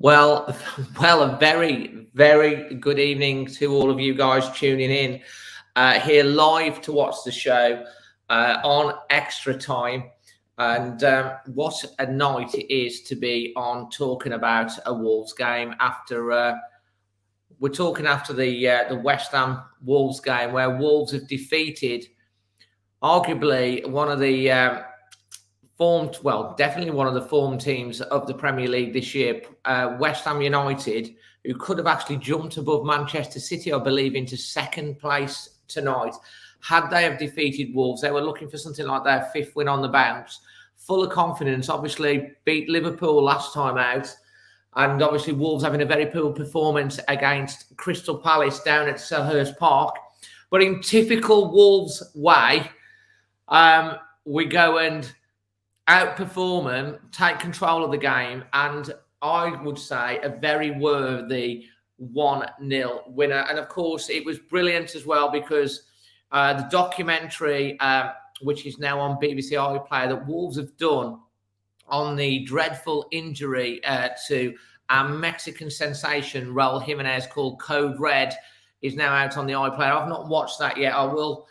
Well, a very, very good evening to all of you guys tuning in here live to watch the show on Extra Time. And what a night it is to be on talking about a Wolves game after we're talking after the West Ham Wolves game, where Wolves have defeated arguably one of the definitely one of the form teams of the Premier League this year, West Ham United, who could have actually jumped above Manchester City, I believe, into second place tonight. Had they have defeated Wolves, they were looking for something like their fifth win on the bounce. Full of confidence, obviously beat Liverpool last time out. And obviously Wolves having a very poor performance against Crystal Palace down at Selhurst Park. But in typical Wolves way, we go and outperform them, take control of the game, and I would say a very worthy 1-0 winner. And of course, it was brilliant as well because the documentary, which is now on BBC iPlayer, that Wolves have done on the dreadful injury to our Mexican sensation, Raul Jimenez, called Code Red, is now out on the iPlayer. I've not watched that yet. I will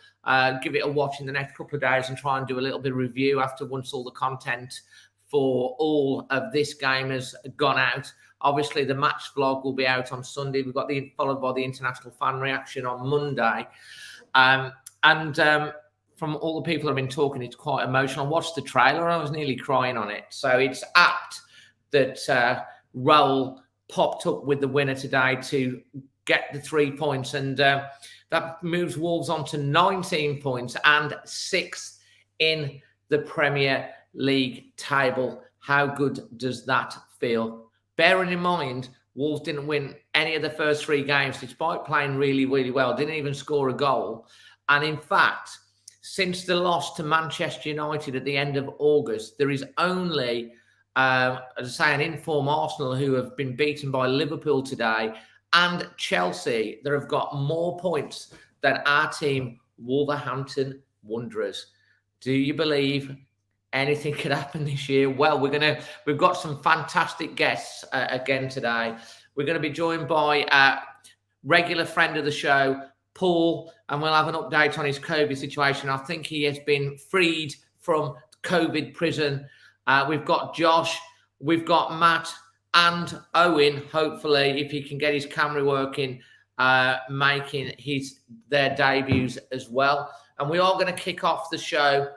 give it a watch in the next couple of days and try and do a little bit of review after once all the content for all of this game has gone out. Obviously, the match vlog will be out on Sunday. We've got followed by the international fan reaction on Monday. From all the people I've been talking, it's quite emotional. I watched the trailer. I was nearly crying on it. So it's apt that Raul popped up with the winner today to get the 3 points. And that moves Wolves on to 19 points and 6th in the Premier League table. How good does that feel? Bearing in mind, Wolves didn't win any of the first 3 games, despite playing really, really well. Didn't even score a goal. And in fact, since the loss to Manchester United at the end of August, there is only, as I say, an informed Arsenal who have been beaten by Liverpool today, and Chelsea that have got more points than our team, Wolverhampton Wanderers. Do you believe anything could happen this year? Well, we've got some fantastic guests again today. We're going to be joined by a regular friend of the show, Paul, and we'll have an update on his COVID situation. I think he has been freed from COVID prison. We've got Josh, we've got Matt, and Owen, hopefully, if he can get his camera working, making their debuts as well. And we are going to kick off the show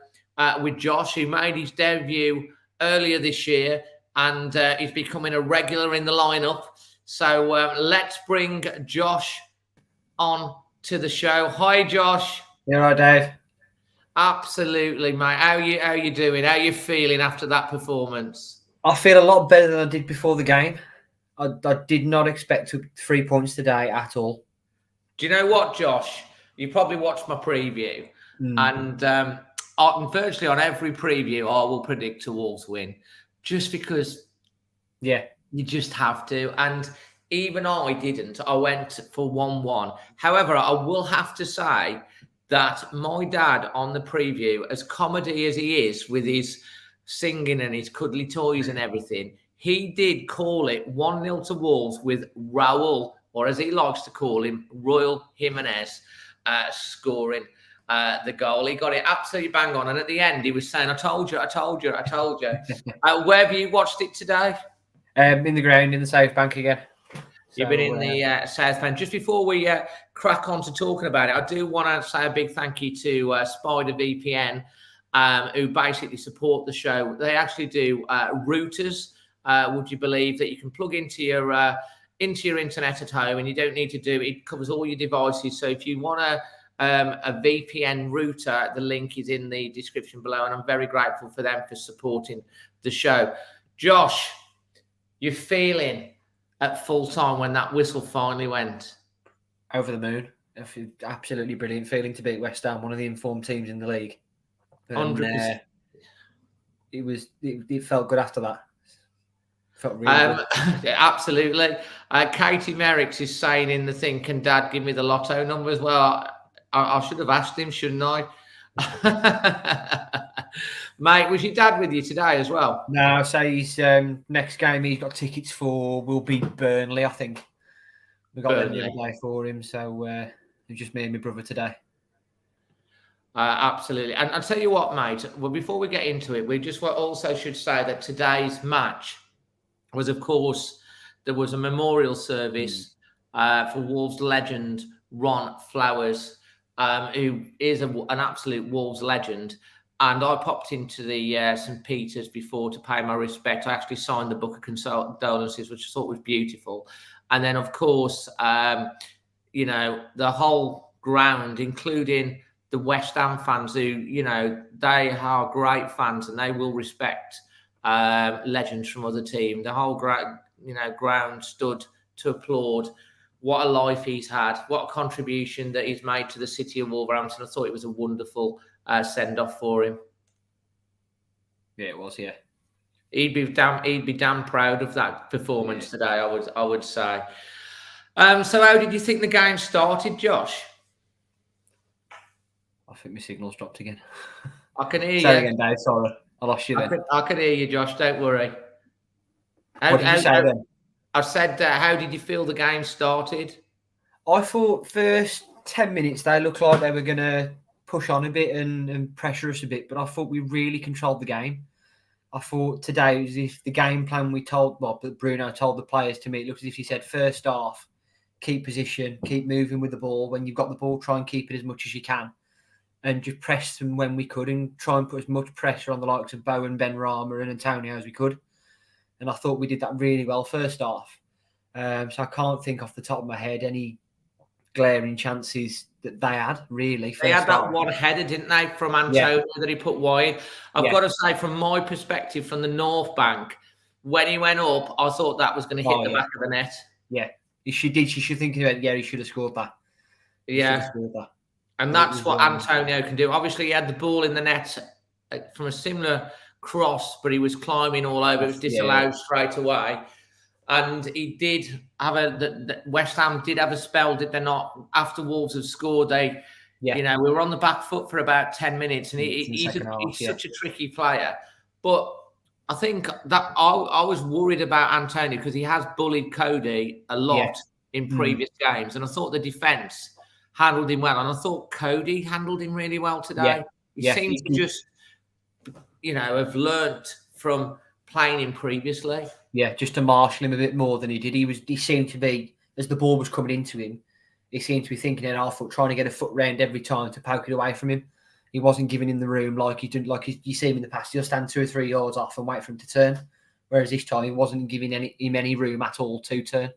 with Josh, who made his debut earlier this year and is becoming a regular in the lineup. So let's bring Josh on to the show. Hi, Josh. You all right, Dave? Absolutely, mate. How are you doing? How are you feeling after that performance? I feel a lot better than I did before the game. I did not expect 3 points today at all. Do you know what, Josh? You probably watched my preview. And virtually on every preview, I will predict a Wolves win. Just because you just have to. And even I didn't. I went for 1-1. However, I will have to say that my dad on the preview, as comedy as he is with his singing and his cuddly toys and everything, he did call it 1-0 to Wolves with Raul, or as he likes to call him, Raul Jimenez, scoring the goal. He got it absolutely bang on. And at the end, he was saying, I told you. Where have you watched it today? In the ground, in the South Bank again. You've been in the South Bank. Just before we crack on to talking about it, I do want to say a big thank you to Spider VPN, who basically support the show. They actually do routers, would you believe, that you can plug into your internet at home, and you don't need to do it. It covers all your devices. So if you want a VPN router, the link is in the description below, and I'm very grateful for them for supporting the show. Josh, you're feeling at full time when that whistle finally went? Over the moon. Absolutely brilliant feeling to beat West Ham, one of the informed teams in the league. 100%. It felt good after that. Felt really good. Absolutely. Katie Merricks is saying in the thing, can Dad give me the lotto number as well? I should have asked him, shouldn't I? Mate, was your dad with you today as well? No, so he's next game he's got tickets for will be Burnley, I think. We got them the Burnley. other day for him, so it's just me and my brother today. Absolutely. And I'll tell you what, mate, well, before we get into it, we just also should say that today's match was, of course, there was a memorial service for Wolves legend Ron Flowers, who is an absolute Wolves legend. And I popped into the St. Peter's before to pay my respect. I actually signed the book of condolences, which I thought was beautiful. And then, of course, you know, the whole ground, including the West Ham fans, who, they are great fans and they will respect legends from other teams. The whole ground stood to applaud. What a life he's had, what a contribution that he's made to the city of Wolverhampton. I thought it was a wonderful send-off for him. Yeah, it was, yeah. He'd be damn proud of that performance today, I would say. So how did you think the game started, Josh? I think my signal's dropped again. I can hear you. Say again, Dave. Sorry, I lost you then. I can hear you, Josh. Don't worry. What did you say then? I said, how did you feel the game started? I thought first 10 minutes they looked like they were going to push on a bit and pressure us a bit, but I thought we really controlled the game. I thought today was if the game plan Bruno told the players to me, it looked as if he said first half, keep position, keep moving with the ball. When you've got the ball, try and keep it as much as you can. And just press them when we could and try and put as much pressure on the likes of Bowen, Ben Rama and Antonio as we could. And I thought we did that really well first half. So I can't think off the top of my head any glaring chances that they had, really. They had that one header, didn't they, from Antonio that he put wide. I've got to say, from my perspective, from the North Bank, when he went up, I thought that was going to hit the back of the net. Yeah, she should think about it. Yeah, he should have scored that. And that's what Antonio can do. Obviously, he had the ball in the net from a similar cross, but he was climbing all over. It was disallowed straight away. And he did have West Ham did have a spell, did they not? After Wolves had scored, we were on the back foot for about 10 minutes. And he's such a tricky player. But I think that I was worried about Antonio because he has bullied Cody a lot in previous games. And I thought the defence handled him well. And I thought Cody handled him really well today. He seemed to just, have learnt from playing him previously. Yeah, just to marshal him a bit more than he did. He seemed to be, as the ball was coming into him, he seemed to be thinking in our foot, trying to get a foot round every time to poke it away from him. He wasn't giving him the room like you see him in the past. He'll stand 2 or 3 yards off and wait for him to turn. Whereas this time he wasn't giving him any room at all to turn.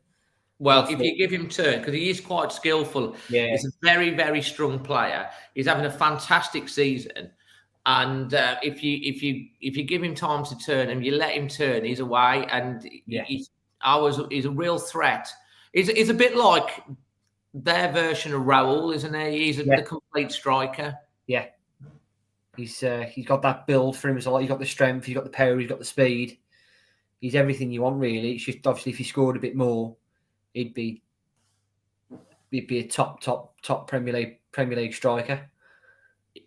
Well, if you give him turn, because he is quite skillful. Yeah. He's a very, very strong player. He's having a fantastic season. And if you give him time to turn and you let him turn, he's away. And he's a real threat. He's a bit like their version of Raul, isn't he? He's the complete striker. Yeah. He's got that build for him as well. He's got the strength, he's got the power, he's got the speed. He's everything you want, really. It's just obviously if he scored a bit more, he'd be a top Premier League striker.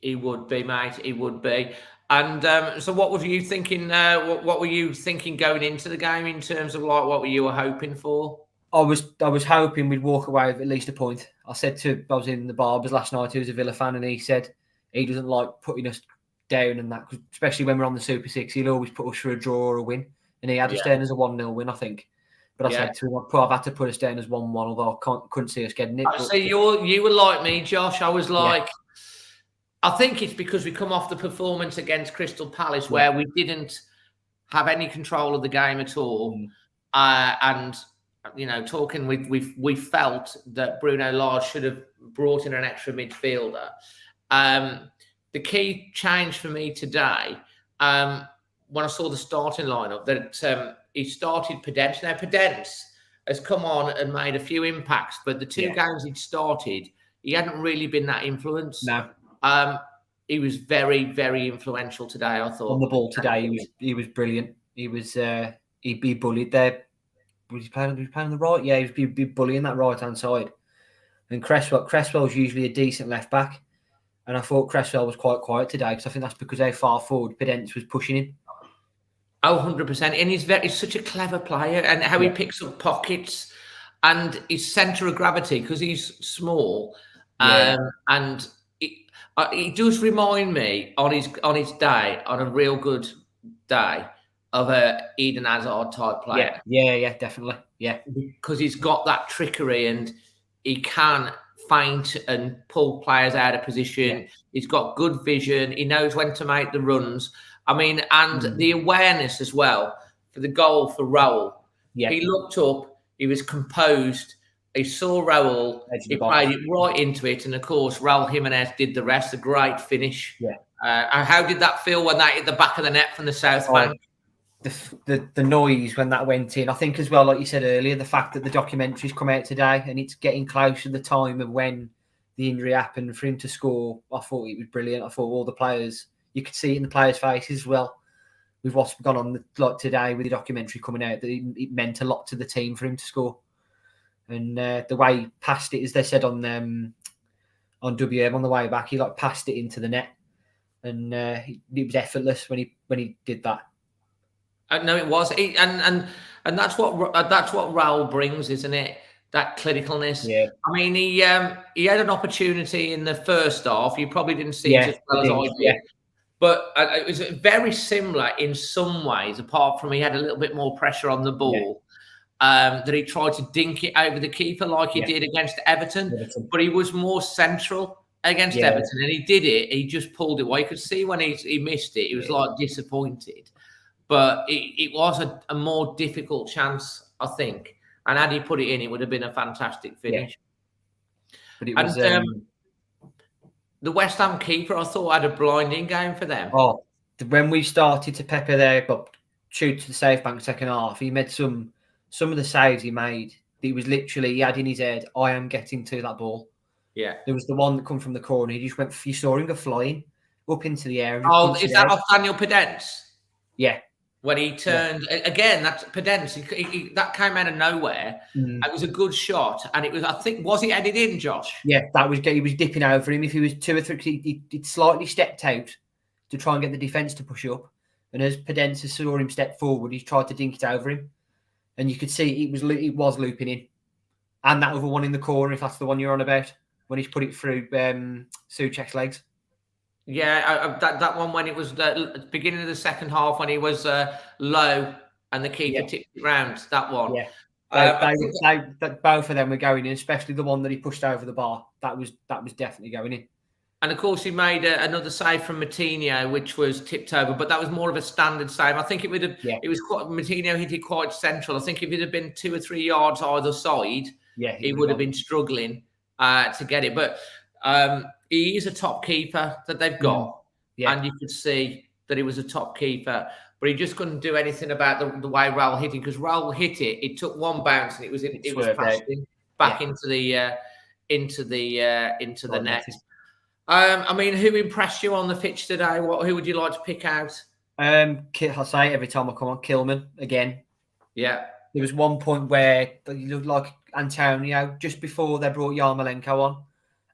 He would be, mate. He would be. And so, what were you thinking? What were you thinking going into the game in terms of what were you hoping for? I was hoping we'd walk away with at least a point. I was in the barbers last night, who was a Villa fan, and he said he doesn't like putting us down and that, especially when we're on the Super Six. He'll always put us for a draw or a win, and he had us down as a 1-0 win, I think. But I said to him, I've had to put us down as 1-1, although I couldn't see us getting it. So you were like me, Josh. I was like. I think it's because we come off the performance against Crystal Palace where we didn't have any control of the game at all. And, talking, we felt that Bruno Lage should have brought in an extra midfielder. The key change for me today, when I saw the starting lineup, that he started Podence. Now, Podence has come on and made a few impacts, but the 2 games he'd started, he hadn't really been that influenced. No. He was very, very influential today, I thought. On the ball today, he was brilliant. He was he'd be bullied there. Was he playing on the right? Yeah, he'd be bullying that right-hand side. And Cresswell's usually a decent left-back. And I thought Cresswell was quite quiet today because I think that's because how far forward Pedence was pushing him. Oh, 100%. And he's such a clever player, and how he picks up pockets and his centre of gravity, because he's small. And he does remind me on his day, on a real good day, of a Eden Hazard type player. Yeah, definitely. Yeah. Because he's got that trickery and he can feint and pull players out of position. Yeah. He's got good vision. He knows when to make the runs. I mean, and the awareness as well for the goal for Raul. Yeah. He looked up, he was composed, he saw Raul, he played it right into it. And of course, Raul Jimenez did the rest, a great finish. Yeah. How did that feel when that hit the back of the net from the south bank? The noise when that went in, I think as well, like you said earlier, the fact that the documentary's come out today and it's getting close to the time of when the injury happened for him to score, I thought it was brilliant. I thought all the players, you could see it in the players' faces as well, with what's gone on like today with the documentary coming out, that it meant a lot to the team for him to score. And the way he passed it, as they said on WM on the way back, he like passed it into the net, and it was effortless when he did that. No, it was, and that's what Raul brings, isn't it? That clinicalness. Yeah. I mean, he had an opportunity in the first half. You probably didn't see it as well as I did. Yeah. But it was very similar in some ways, apart from he had a little bit more pressure on the ball. Yeah. That he tried to dink it over the keeper like he did against Everton. But he was more central against Everton, and he did it. He just pulled it away. You could see when he missed it, he was like disappointed. But it was a more difficult chance, I think. And had he put it in, it would have been a fantastic finish. Yeah. But it was the West Ham keeper, I thought, had a blinding game for them. Oh, when we started to pepper there, but shoot to the safe bank second half, he made some of the saves he made. It was literally, he had in his head, I am getting to that ball. Yeah. There was the one that come from the corner. He just went, you saw him go flying up into the air. Oh, is that off Daniel Pedence? Yeah. When he turned again, that's Pedence. That came out of nowhere. It was a good shot, and it was. I think was he headed in, Josh? Yeah, he was dipping over him. If he was 2 or 3, he slightly stepped out to try and get the defence to push up. And as Pedence saw him step forward, he tried to dink it over him, and you could see it was looping in. And that other one in the corner, if that's the one you're on about, when he's put it through Souček's legs. Yeah, that one when it was the beginning of the second half when he was low and the keeper tipped it round. That one. Yeah, both of them were going in, especially the one that he pushed over the bar. That was definitely going in. And of course, he made another save from Moutinho, which was tipped over, but that was more of a standard save. I think it would have. Yeah. It was quite Moutinho hit it quite central. I think if it had been 2 or 3 yards either side, he would have been struggling to get it. But he is a top keeper that they've got, and you could see that he was a top keeper, but he just couldn't do anything about the way Raul hit it, because Raul hit it. It took one bounce and it was passed back into the net. I mean, who impressed you on the pitch today? Who would you like to pick out? I say every time I come on, Kilman again. Yeah, there was one point where he looked like Antonio just before they brought Yarmolenko on.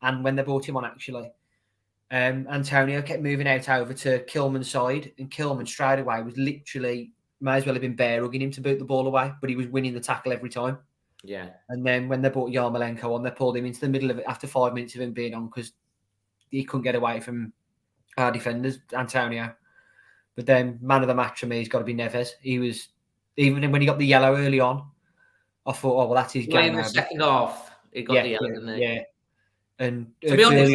And when they brought him on, actually, Antonio kept moving out over to Kilman's side, and Kilman straight away was literally, may as well have been bear hugging him to boot the ball away, but he was winning the tackle every time. Yeah. And then when they brought Yarmolenko on, they pulled him into the middle of it after 5 minutes of him being on, because he couldn't get away from our defenders, Antonio. But then, man of the match for me has got to be Neves. He was, even when he got the yellow early on, I thought, oh, well, that's his game. In the second half, he got the yellow, didn't he? Yeah. And to be honest,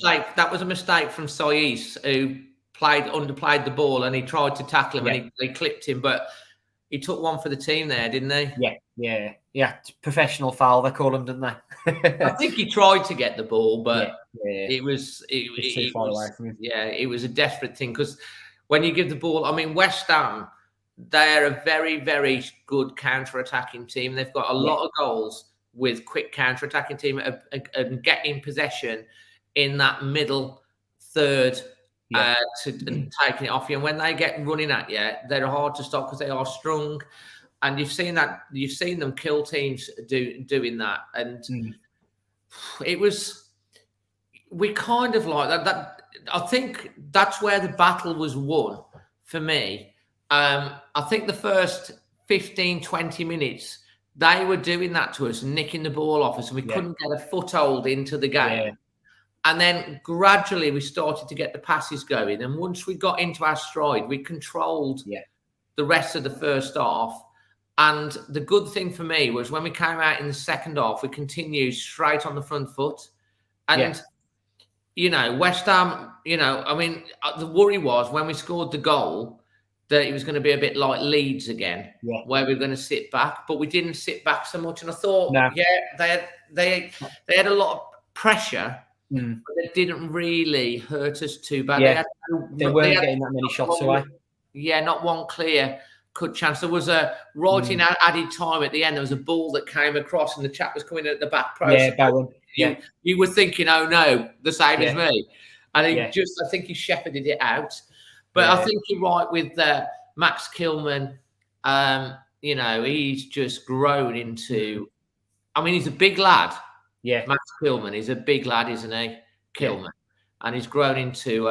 that was a mistake from Saiss, who underplayed the ball, and he tried to tackle him and he clipped him, but he took one for the team there, didn't he? Yeah. Professional foul, they call them, don't they? I think he tried to get the ball, but it was too far away from him. Yeah, it was a desperate thing, because when you give the ball, I mean, West Ham, they're a very, very good counter-attacking team. They've got a lot of goals with quick counter-attacking team and getting possession in that middle third and taking it off you. And when they get running at you, they're hard to stop because they are strong. And you've seen them kill teams doing that. And it was we kind of like that. I think that's where the battle was won for me. I think the first 15, 20 minutes, they were doing that to us, nicking the ball off us, and we couldn't get a foothold into the game. Yeah. And then gradually we started to get the passes going. And once we got into our stride, we controlled the rest of the first half. And the good thing for me was when we came out in the second half, we continued straight on the front foot. And, West Ham, the worry was when we scored the goal that it was going to be a bit like Leeds again, where we were going to sit back. But we didn't sit back so much. And I thought, they had a lot of pressure. But it didn't really hurt us too bad. Yeah, they weren't getting that many shots away. Yeah, not one clear-cut chance. There was a in added time at the end. There was a ball that came across, and the chap was coming at the back post. Yeah, Bowen. You were thinking, oh no, the same as me. And I think he shepherded it out. But I think you're right with Max Kilman. He's just grown into. I mean, he's a big lad. Yeah, Max Kilman is a big lad, isn't he? Kilman, and he's grown into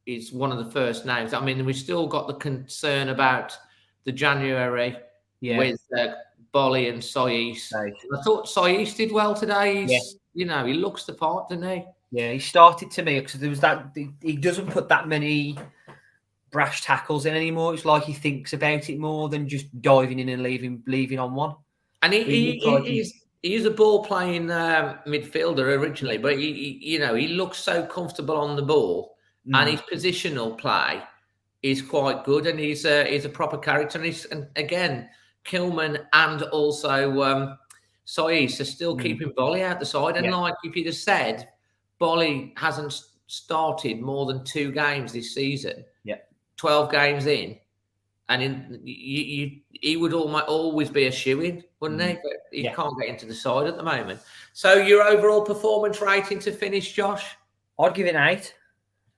he's one of the first names. I mean, we've still got the concern about the January with Bolly and Sois. Right. I thought Sois did well today. He looks the part, doesn't he? Yeah, he started to me because there was that he doesn't put that many brash tackles in anymore. It's like he thinks about it more than just diving in and leaving on one. And he's a ball-playing midfielder originally, but he looks so comfortable on the ball, and his positional play is quite good, and he's a proper character. And again, Kilman and also Sois are still keeping Bolly out the side. And like if you'd have said, Bolly hasn't started more than 2 games this season. 12 games in. And he would always be a shoo-in, wouldn't he? But he can't get into the side at the moment. So your overall performance rating to finish, Josh? I'd give it an 8.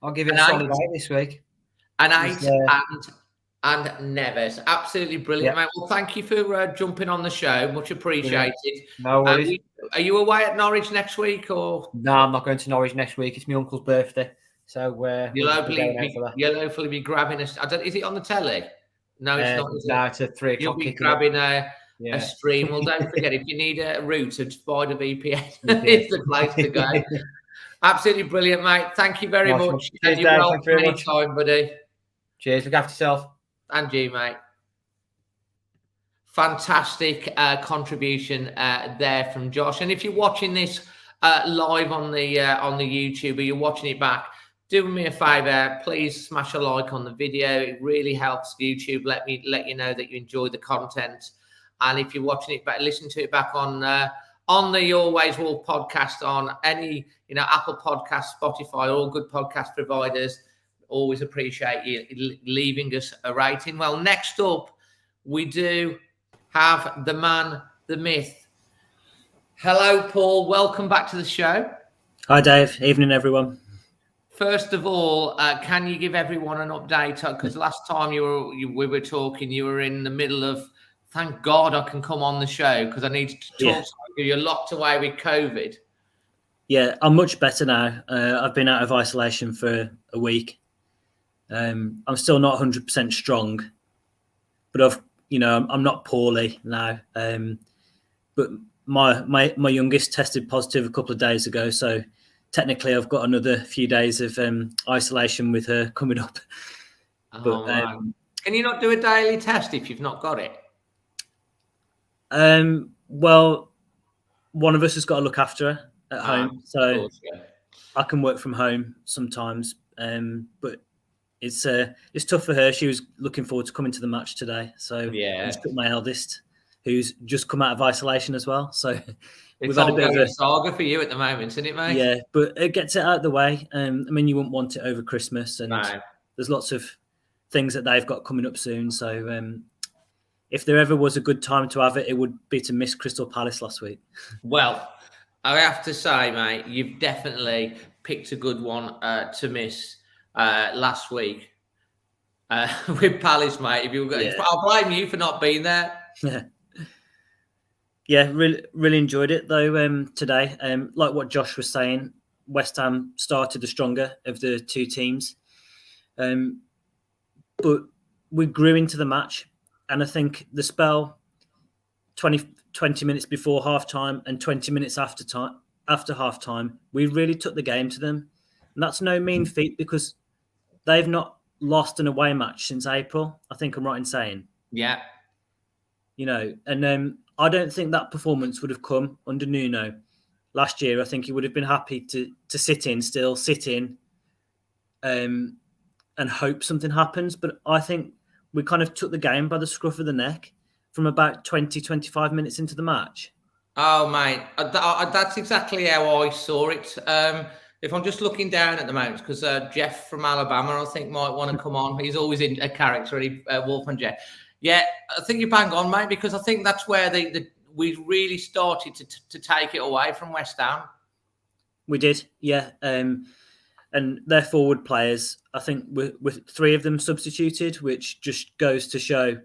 I'll give it a solid 8 this week. An 8 and Neves. Absolutely brilliant, mate. Well, thank you for jumping on the show. Much appreciated. No worries. Are you away at Norwich next week? Or no, I'm not going to Norwich next week. It's my uncle's birthday. So you'll hopefully be grabbing us. Is it on the telly? No, it's not. No, it's a 3 o'clock. You'll be grabbing a stream. Well, don't forget, if you need a route to Spider VPN, it's the place to go. Absolutely brilliant, mate. Thank you very much. Cheers, Dave. Thank you very much. Time, buddy. Cheers. Look after yourself. And you, mate. Fantastic contribution there from Josh. And if you're watching this live on the YouTube, or you're watching it back, do me a favour, please smash a like on the video. It really helps YouTube. Let you know that you enjoy the content. And if you're watching it back, listen to it back on the Always Wolf podcast on any Apple Podcast, Spotify, all good podcast providers. Always appreciate you leaving us a rating. Well, next up we do have the man, the myth. Hello, Paul. Welcome back to the show. Hi, Dave. Evening, everyone. First of all, can you give everyone an update? Because last time we were talking, you were in the middle of, thank God I can come on the show because I need to talk to you. You're locked away with COVID. Yeah, I'm much better now. I've been out of isolation for a week. I'm still not 100% strong, but I'm not poorly now. But my youngest tested positive a couple of days ago, so technically I've got another few days of isolation with her coming up. Wow. Can you not do a daily test if you've not got it? Well, one of us has got to look after her at home, so course, I can work from home sometimes. But it's tough for her. She was looking forward to coming to the match today, so I just took my eldest, who's just come out of isolation as well. So we've had a bit of a saga for you at the moment, isn't it, mate? Yeah, but it gets it out of the way. I mean, you wouldn't want it over Christmas, and there's lots of things that they've got coming up soon. So if there ever was a good time to have it, it would be to miss Crystal Palace last week. Well, I have to say, mate, you've definitely picked a good one to miss last week with Palace, mate. I'll blame you for not being there. Yeah, really enjoyed it though today. Like what Josh was saying, West Ham started the stronger of the two teams. But we grew into the match. And I think the spell 20 minutes before half-time and 20 minutes after half-time, we really took the game to them. And that's no mean feat because they've not lost an away match since April. I think I'm right in saying. Yeah. And I don't think that performance would have come under Nuno last year. I think he would have been happy to sit in, and hope something happens. But I think we kind of took the game by the scruff of the neck from about 20, 25 minutes into the match. Oh, mate, that's exactly how I saw it. If I'm just looking down at the moment, because Jeff from Alabama, I think, might want to come on. He's always in a character, Wolf and Jeff. Yeah, I think you bang on, mate, because I think that's where we really started to take it away from West Ham. We did, yeah. And their forward players, I think with three of them substituted, which just goes to show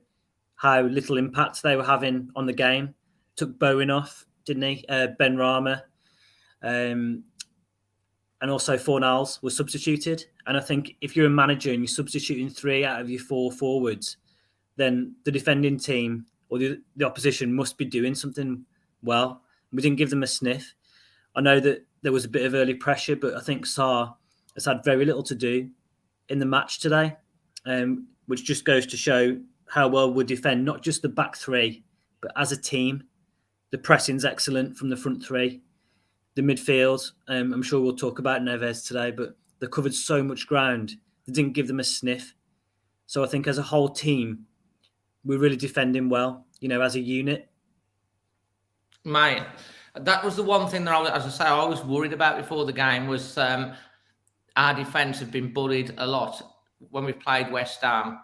how little impact they were having on the game. Took Bowen off, didn't he? Ben Rama. And also Fornals was substituted. And I think if you're a manager and you're substituting 3 out of your 4 forwards, then the defending team or the opposition must be doing something well. We didn't give them a sniff. I know that there was a bit of early pressure, but I think Sarr has had very little to do in the match today, which just goes to show how well we defend, not just the back 3, but as a team. The pressing's excellent from the front 3. The midfield, I'm sure we'll talk about Neves today, but they covered so much ground. They didn't give them a sniff. So I think as a whole team, we're really defending well, as a unit. Mate, that was the one thing that I was worried about before the game was our defence have been bullied a lot when we've played West Ham.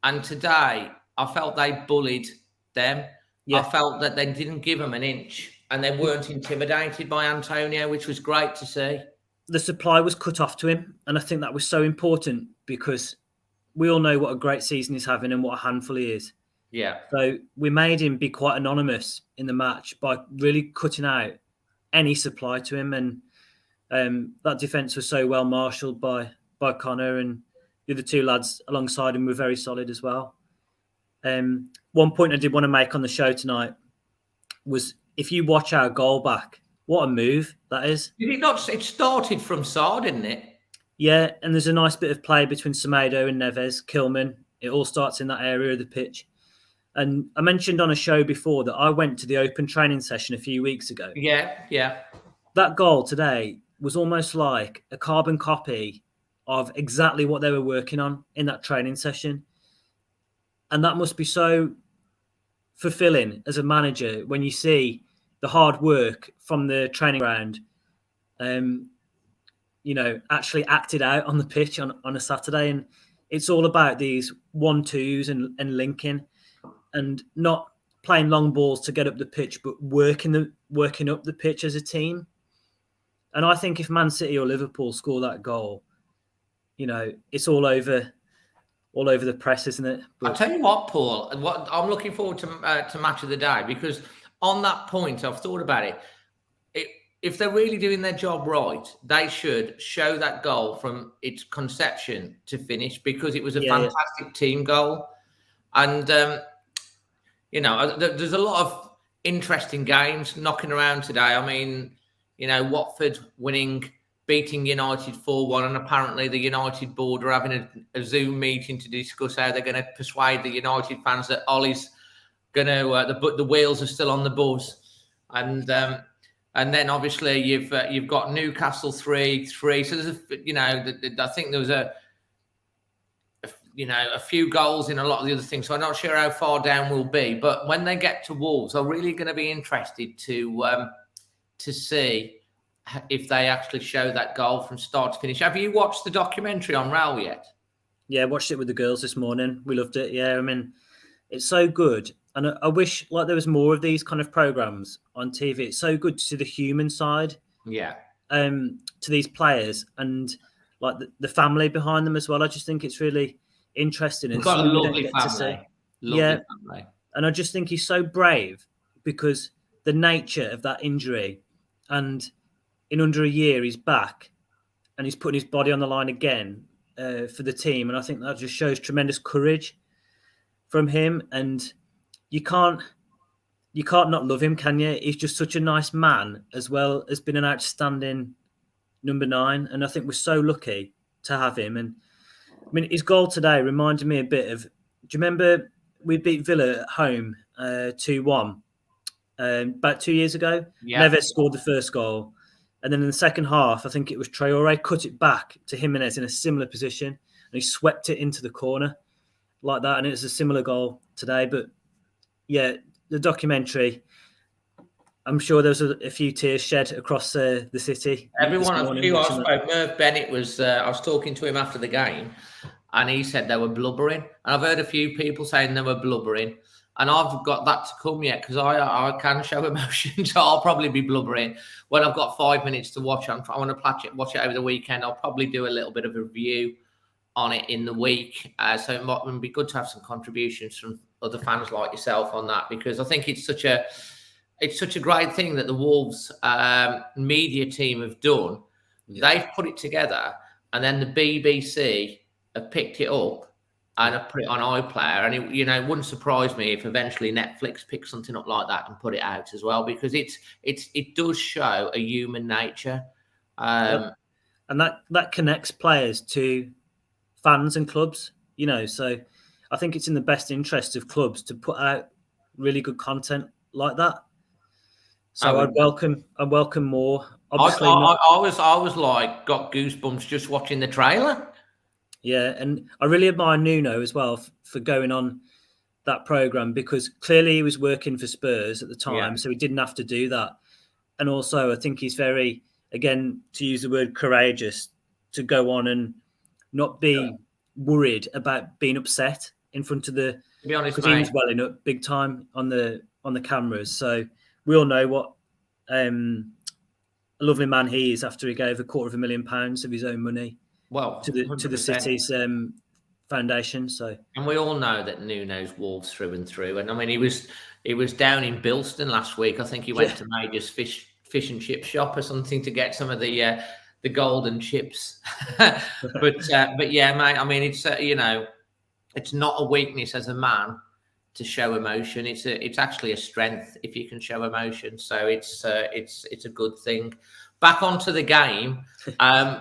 And today, I felt they bullied them. Yeah. I felt that they didn't give them an inch and they weren't intimidated by Antonio, which was great to see. The supply was cut off to him. And I think that was so important because we all know what a great season he's having and what a handful he is. Yeah. So we made him be quite anonymous in the match by really cutting out any supply to him. And that defence was so well marshalled by Connor, and the other 2 lads alongside him were very solid as well. One point I did want to make on the show tonight was if you watch our goal back, what a move that is. It started from Sarr, didn't it? Yeah, and there's a nice bit of play between Semedo and Neves, Kilman. It all starts in that area of the pitch. And I mentioned on a show before that I went to the open training session a few weeks ago. Yeah. That goal today was almost like a carbon copy of exactly what they were working on in that training session. And that must be so fulfilling as a manager when you see the hard work from the training ground, actually acted out on the pitch on a Saturday. And it's all about these 1-2s and linking and not playing long balls to get up the pitch, but working up the pitch as a team. And I think if Man City or Liverpool score that goal, it's all over the press, isn't it? But I'll tell you what, Paul, what I'm looking forward to Match of the Day, because on that point, I've thought about it. If they're really doing their job right, they should show that goal from its conception to finish, because it was a fantastic team goal. And, there's a lot of interesting games knocking around today. I mean, Watford beating United 4-1, and apparently the United board are having a Zoom meeting to discuss how they're going to persuade the United fans that Ollie's going to the wheels are still on the bus, and then obviously you've got Newcastle 3-3. So there's I think there was a few goals in a lot of the other things. So I'm not sure how far down we'll be, but when they get to Wolves, I'm really going to be interested to see if they actually show that goal from start to finish. Have you watched the documentary on Raul yet? Yeah, I watched it with the girls this morning. We loved it. Yeah, I mean, it's so good. And I wish there was more of these kind of programs on TV. It's so good to see the human side. Yeah. To these players and the family behind them as well. I just think it's really interesting. We've got a lovely family. Family. And I just think he's so brave because the nature of that injury, and in under a year, he's back and he's putting his body on the line again for the team. And I think that just shows tremendous courage from him. And you can't not love him, can you? He's just such a nice man, as well as been an outstanding number 9. And I think we're so lucky to have him. And I mean, his goal today reminded me a bit of, do you remember we beat Villa at home 2-1 about 2 years ago? Yeah. Neves scored the first goal. And then in the second half, I think it was Traore cut it back to Jimenez in a similar position. And he swept it into the corner like that. And it was a similar goal today. But yeah, the documentary, I'm sure there was a few tears shed across the city. Everyone, I spoke. Merv Bennett was, I was talking to him after the game, and he said they were blubbering. And I've heard a few people saying they were blubbering. And I've got that to come yet, because I can show emotion, so I'll probably be blubbering when I've got 5 minutes to watch. I want to watch it over the weekend. I'll probably do a little bit of a review on it in the week. So it might be good to have some contributions from other fans like yourself on that, because I think it's such a great thing that the Wolves media team have done. Yeah. They've put it together, and then the BBC have picked it up and have put it on iPlayer. And it wouldn't surprise me if eventually Netflix picks something up like that and put it out as well, because it does show a human nature. And that connects players to fans and clubs, so I think it's in the best interest of clubs to put out really good content like that. So I'd welcome more. Obviously, I was like got goosebumps just watching the trailer. Yeah, and I really admire Nuno as well for going on that programme, because clearly he was working for Spurs at the time, so he didn't have to do that. And also, I think he's very, again, to use the word courageous, to go on and not be worried about being upset in front of the. To be honest, because he was welling up big time on the cameras. So we all know what a lovely man he is after he gave £250,000 of his own money. Well, to the city's foundation. So, and we all know that Nuno's Wolves through and through. And I mean, he was down in Bilston last week. I think he went to Major's fish and chip shop or something to get some of the golden chips. but yeah, mate. I mean, it's it's not a weakness as a man to show emotion. It's actually a strength if you can show emotion. So it's a good thing. Back onto the game.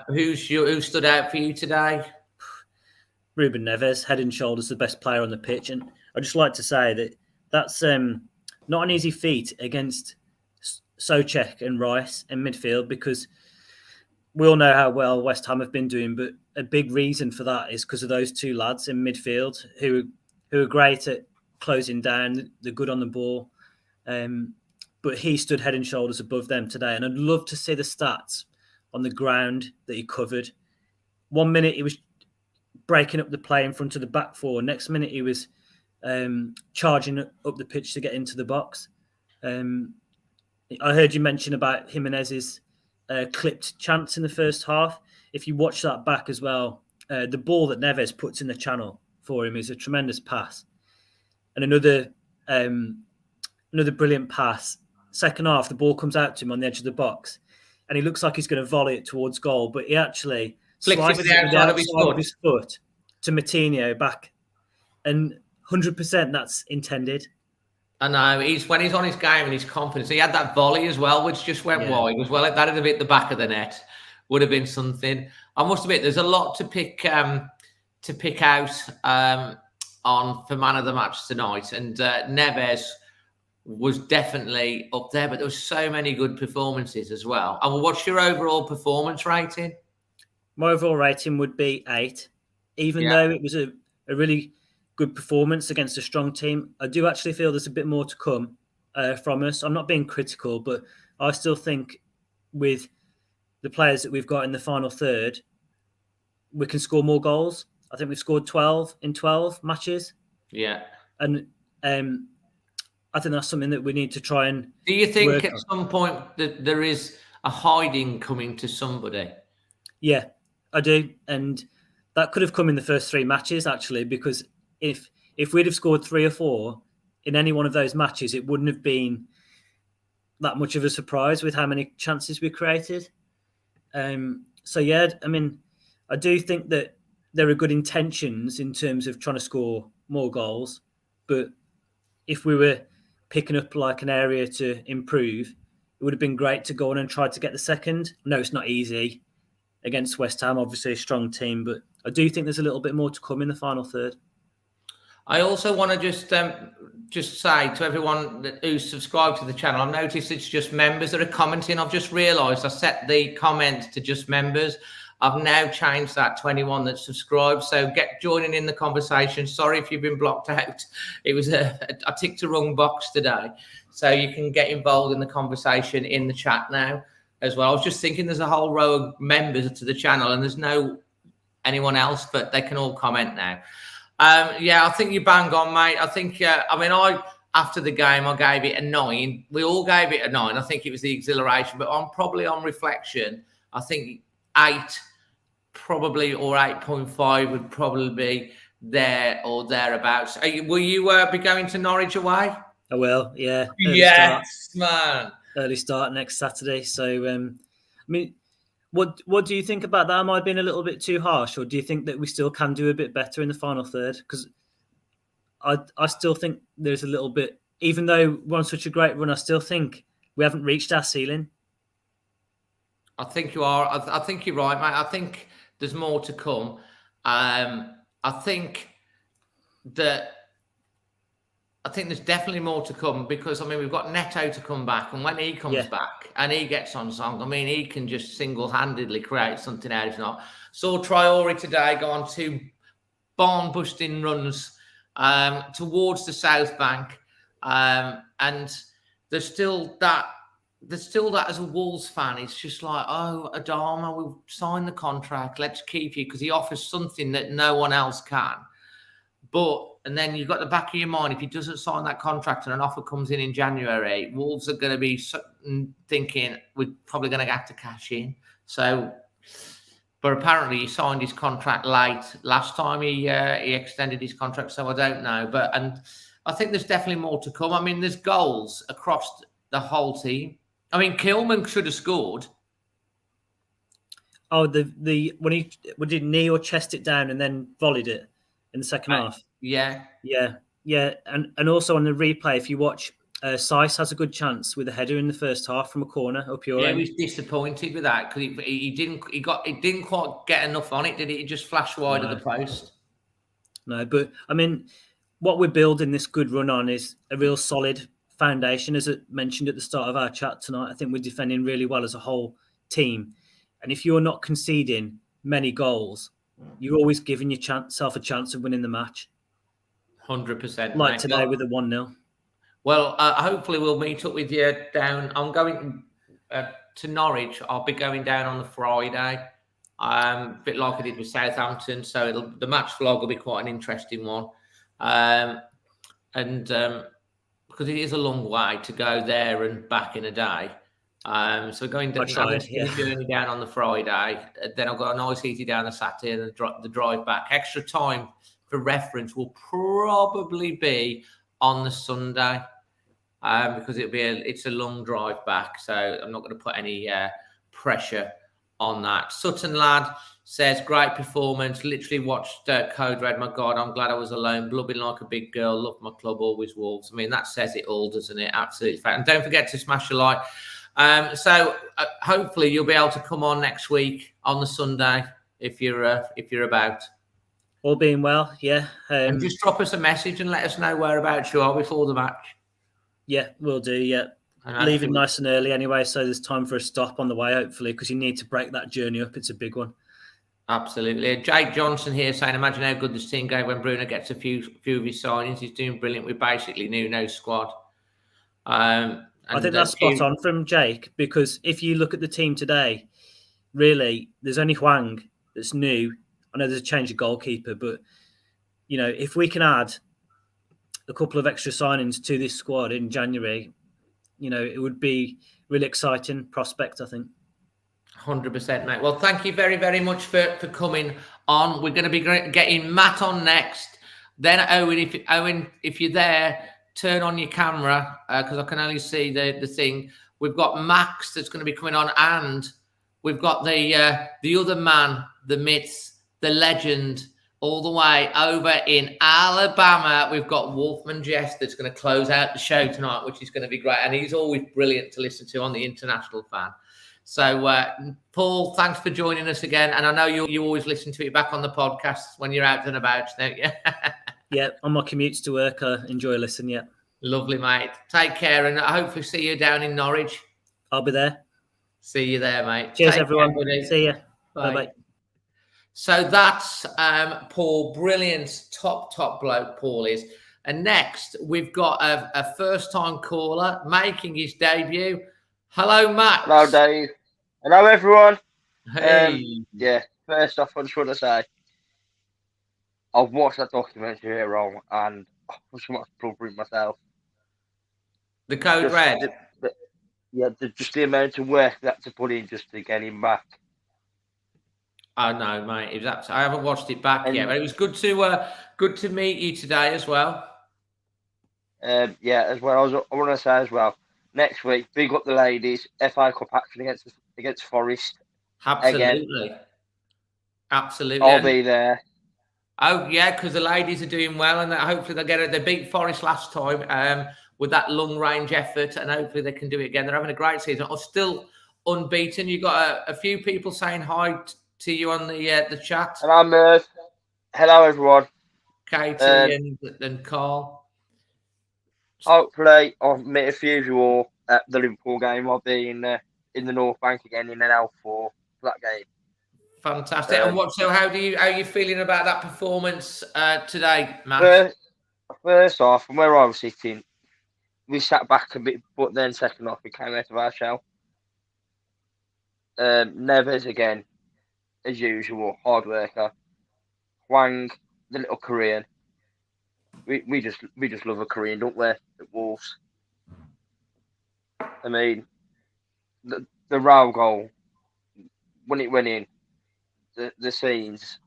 Who stood out for you today? Ruben Neves, head and shoulders the best player on the pitch. And I'd just like to say that that's not an easy feat against Souček and Rice in midfield, because we all know how well West Ham have been doing. But a big reason for that is because of those two lads in midfield who are great at closing down, they're good on the ball. But he stood head and shoulders above them today. And I'd love to see the stats on the ground that he covered. 1 minute he was breaking up the play in front of the back four. Next minute he was charging up the pitch to get into the box. I heard you mention about Jimenez's clipped chance in the first half. If you watch that back as well, the ball that Neves puts in the channel for him is a tremendous pass. And another brilliant pass. Second half, the ball comes out to him on the edge of the box, and he looks like he's going to volley it towards goal, but he actually flicks it with the outside of his foot to Moutinho back, and 100% that's intended. I know, when he's on his game and his confidence. He had that volley as well, which just went wide as well. That had hit the back of the net. Would have been something. I must admit, there's a lot to pick out on for man of the match tonight, and Neves was definitely up there, but there were so many good performances as well. And what's your overall performance rating? My overall rating would be 8, even though it was a really good performance against a strong team. I do actually feel there's a bit more to come from us. I'm not being critical, but I still think with the players that we've got in the final third, we can score more goals. I think we've scored 12 in 12 matches. Yeah. And I think that's something that we need to try and. Do you think at some point that there is a hiding coming to somebody? Yeah, I do. And that could have come in the first 3 matches, actually, because if we'd have scored 3 or 4 in any one of those matches, it wouldn't have been that much of a surprise with how many chances we created. So yeah, I mean, I do think that there are good intentions in terms of trying to score more goals, but if we were picking up like an area to improve, it would have been great to go on and try to get the second. No, it's not easy against West Ham, obviously a strong team, but I do think there's a little bit more to come in the final third. I also want to just say to everyone who's subscribed to the channel, I've noticed it's just members that are commenting. I've just realised I set the comment to just members. I've now changed that to anyone that's subscribed. So get joining in the conversation. Sorry if you've been blocked out. It was I ticked the wrong box today. So you can get involved in the conversation in the chat now as well. I was just thinking there's a whole row of members to the channel and there's no anyone else, but they can all comment now. Yeah, I think you bang on, mate. I think, after the game, I gave it a 9. We all gave it a 9. I think it was the exhilaration, but probably on reflection, I think 8 probably, or 8.5 would probably be there or thereabouts. Will you be going to Norwich away? I will, yeah. Man. Early start next Saturday. So, what do you think about that? Am I being a little bit too harsh, or do you think that we still can do a bit better in the final third? Because I still think there's a little bit, even though we're on such a great run, I still think we haven't reached our ceiling. I think you are. I think you're right, mate. I think there's more to come. I think there's definitely more to come because, we've got Neto to come back. And when he comes back and he gets on song, he can just single-handedly create something out. If not, saw Traore today go on 2 barn-busting runs towards the South Bank. And there's still that as a Wolves fan. It's just like, oh, Adama, we've signed the contract. Let's keep you because he offers something that no one else can. And then you've got the back of your mind, if he doesn't sign that contract and an offer comes in January, Wolves are going to be thinking we're probably going to have to cash in. So, but apparently he signed his contract late last time he extended his contract. So I don't know, and I think there's definitely more to come. There's goals across the whole team. Kilman should have scored. Oh, when he did knee or chest it down and then volleyed it in the second half. Yeah. And also on the replay, if you watch, Saiss has a good chance with a header in the first half from a corner up your end. He was disappointed with that because he didn't quite get enough on it, did he? He just flashed wide of the post. No, but what we're building this good run on is a real solid foundation, as I mentioned at the start of our chat tonight. I think we're defending really well as a whole team, and if you're not conceding many goals, you're always giving yourself a chance of winning the match. 100%. Like today with a 1-0. Well, hopefully we'll meet up with you down. I'm going to Norwich. I'll be going down on the Friday, a bit like I did with Southampton. So the match vlog will be quite an interesting one. Because it is a long way to go there and back in a day. So going down, journey down on the Friday. Then I've got a nice easy down the Saturday and the drive back. Extra time for reference will probably be on the Sunday because it's a long drive back. So I'm not going to put any pressure on that. Sutton lad says great performance. Literally watched Code Red. My God, I'm glad I was alone. Blubbing like a big girl. Love my club, always Wolves. That says it all, doesn't it? Absolutely. And don't forget to smash a like. So hopefully you'll be able to come on next week on the Sunday if you're about. All being well, yeah. And just drop us a message and let us know whereabouts you are before the match. Yeah, we'll do. Yeah, leaving nice and early anyway, so there's time for a stop on the way, hopefully, because you need to break that journey up. It's a big one. Absolutely. Jake Johnson here saying, imagine how good this team goes when Bruno gets a few of his signings. He's doing brilliant. We basically knew no squad. I think that's spot on from Jake, because if you look at the team today, really, there's only Hwang that's new. I know there's a change of goalkeeper, but, if we can add a couple of extra signings to this squad in January, it would be really exciting prospect, I think. 100%, mate. Well, thank you very, very much for coming on. We're going to be getting Matt on next. Then Owen, if you're there, turn on your camera because I can only see the thing. We've got Max that's going to be coming on, and we've got the other man, the myth, the legend, all the way over in Alabama. We've got Wolfman Jess that's going to close out the show tonight, which is going to be great. And he's always brilliant to listen to on the International Fan. So, Paul, thanks for joining us again. And I know you always listen to it back on the podcast when you're out and about, don't you? Yeah, on my commutes to work, I enjoy listening, yeah. Lovely, mate. Take care, and I hopefully see you down in Norwich. I'll be there. See you there, mate. Cheers, everyone. See you. Bye-bye. So that's Paul. Brilliant, top bloke Paul is. And next, we've got a first-time caller making his debut. Hello, Max. Hello, Dave. Hello, everyone. Hey. Yeah, first off, I just want to say, I've watched that documentary here wrong, and I was much blubbering myself. The Code Red? Just the amount of work that to put in just to get him back. Oh no, mate! I haven't watched it back yet, but it was good to meet you today as well. Yeah, as well. I want to say as well. Next week, big up the ladies. FA Cup action against Forest. Absolutely, again. Absolutely. I'll be there. Oh yeah, because the ladies are doing well, and hopefully they'll get it. They beat Forest last time with that long range effort, and hopefully they can do it again. They're having a great season. I'm still unbeaten. You got a few people saying hi to you on the chat. And I'm Merv. Hello, everyone. Katie and Carl. Hopefully, I'll meet a few of you all at the Liverpool game. I'll be in the North Bank again in NL4 for that game. Fantastic. And how are you feeling about that performance today, Matt? First off, from where I was sitting, we sat back a bit, but then second off, we came out of our shell. Neves again, as usual, hard worker. Hwang, the little Korean. We just love a Korean, don't we? At Wolves. I mean, the Raul goal when it went in, the scenes.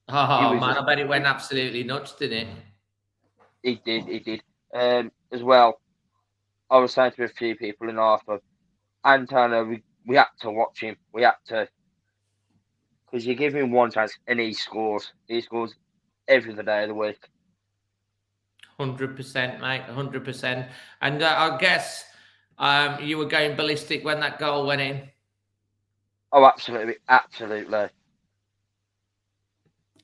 Oh man, I bet it went absolutely nuts, didn't it? It did. As well, I was saying to a few people in Arthur, Antona, we had to watch him. We had to. Because you give him one chance and he scores. He scores every day of the week. 100%, mate. 100%. And I guess you were going ballistic when that goal went in. Oh, absolutely.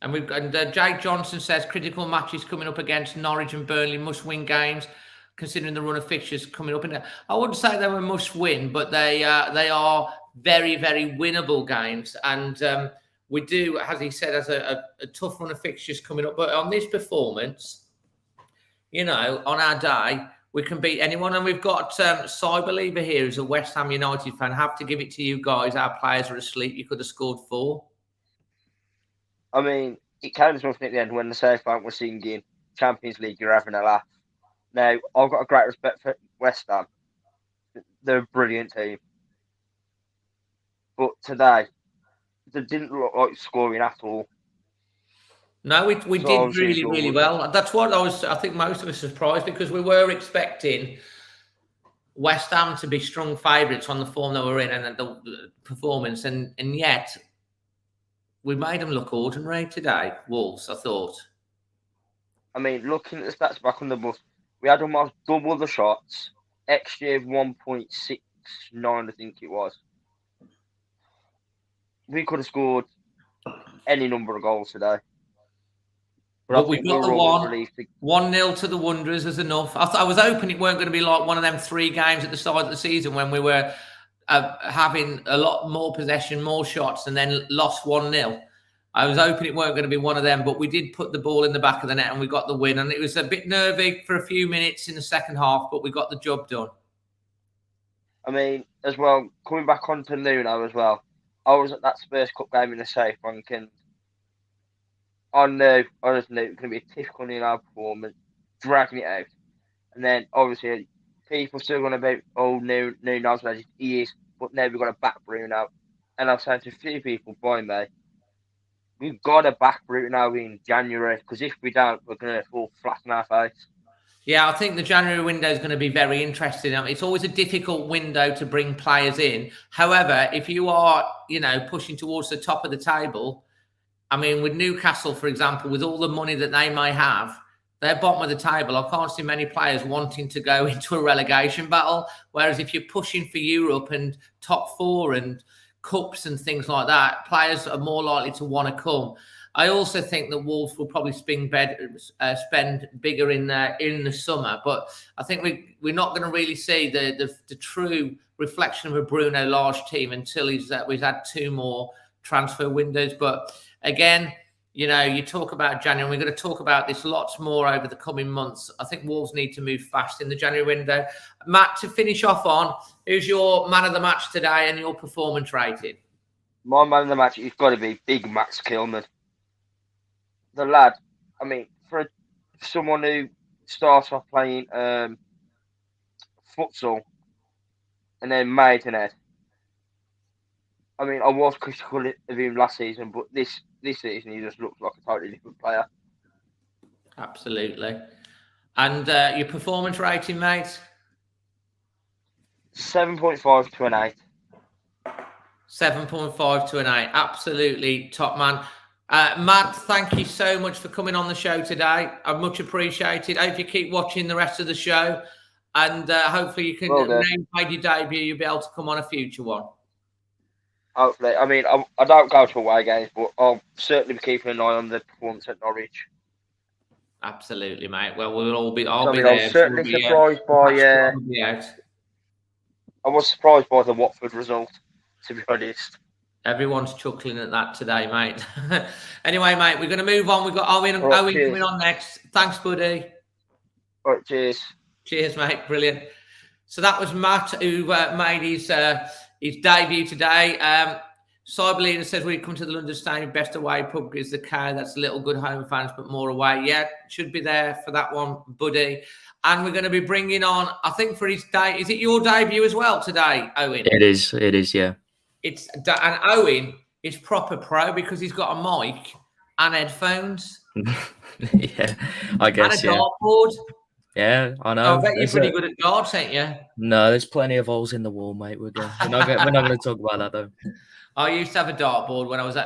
And Jake Johnson says critical matches coming up against Norwich and Burnley, must-win games, considering the run of fixtures coming up. I wouldn't say they were must-win, but they are very, very winnable games. And we do, as he said, as a tough run of fixtures coming up. But on this performance, on our day, we can beat anyone. And we've got Cyberlever here, who's a West Ham United fan. Have to give it to you guys. Our players are asleep. You could have scored 4. I mean, it came to something at the end when the South Bank were singing Champions League, you're having a laugh. Now, I've got a great respect for West Ham. They're a brilliant team. But today, they didn't look like scoring at all. No, we did really, really well. That's what I think most of us were surprised, because we were expecting West Ham to be strong favourites on the form they were in and the performance, and yet we made them look ordinary today, Wolves, I thought. I mean, looking at the stats back on the bus, we had almost double the shots. XG of 1.69, I think it was. We could have scored any number of goals today. But we got the 1-0 to the Wanderers is enough. I was hoping it weren't going to be like one of them 3 games at the start of the season when we were having a lot more possession, more shots, and then lost 1-0. I was hoping it weren't going to be one of them, but we did put the ball in the back of the net and we got the win. And it was a bit nervy for a few minutes in the second half, but we got the job done. I mean, as well, coming back onto Nuno as well, I was at that Spurs Cup game in the South Bank, and I just knew it was going to be a typical Nuno performance, dragging it out. And then, obviously, people still going to be, Nuno's legend. He is, but now we've got to back Bruno. And I've said to a few people by me, we've got to back Bruno in January, because if we don't, we're going to fall flat on our face. Yeah, I think the January window is going to be very interesting. I mean, it's always a difficult window to bring players in. However, if you are, pushing towards the top of the table, I mean, with Newcastle, for example, with all the money that they may have, they're bottom of the table. I can't see many players wanting to go into a relegation battle. Whereas if you're pushing for Europe and top four and cups and things like that, players are more likely to want to come. I also think that Wolves will probably spend bigger in the summer, but I think we're not going to really see the true reflection of a Bruno Lage team until we've had 2 more transfer windows. But again, you talk about January. We're going to talk about this lots more over the coming months. I think Wolves need to move fast in the January window. Matt, to finish off on, who's your man of the match today and your performance rating? My man of the match, he's got to be Big Max Kilman. The lad, I mean, for someone who starts off playing futsal and then Maidenhead, I mean, I was critical of him last season, but this season he just looks like a totally different player. Absolutely. And your performance rating, mate? 7.5 to an 8. 7.5 to an 8. Absolutely top man. Matt, thank you so much for coming on the show today. I much appreciated. I hope you keep watching the rest of the show, and hopefully you can, now you've made your debut, you'll be able to come on a future one. Hopefully. I mean, I don't go to away games, but I'll certainly be keeping an eye on the performance at Norwich. Absolutely, mate. Well, I'll be there. I was certainly surprised by. I was surprised by the Watford result, to be honest. Everyone's chuckling at that today, mate. Anyway, mate, we're going to move on. We've got Owen coming on next. Thanks, buddy. All right, cheers. Cheers, mate. Brilliant. So that was Matt, who made his debut today. Cyberlina says, we come to the London Stadium, best away pub is the Cow. That's little good home fans, but more away. Yeah, should be there for that one, buddy. And we're going to be bringing on, I think for his day, is it your debut as well today, Owen? It is, yeah. And Owen is proper pro because he's got a mic and headphones. Yeah, I guess. And a dartboard. Yeah, I know. I bet you're pretty good at darts, ain't you? No, there's plenty of holes in the wall, mate. We're not going to talk about that though. I used to have a dartboard when I was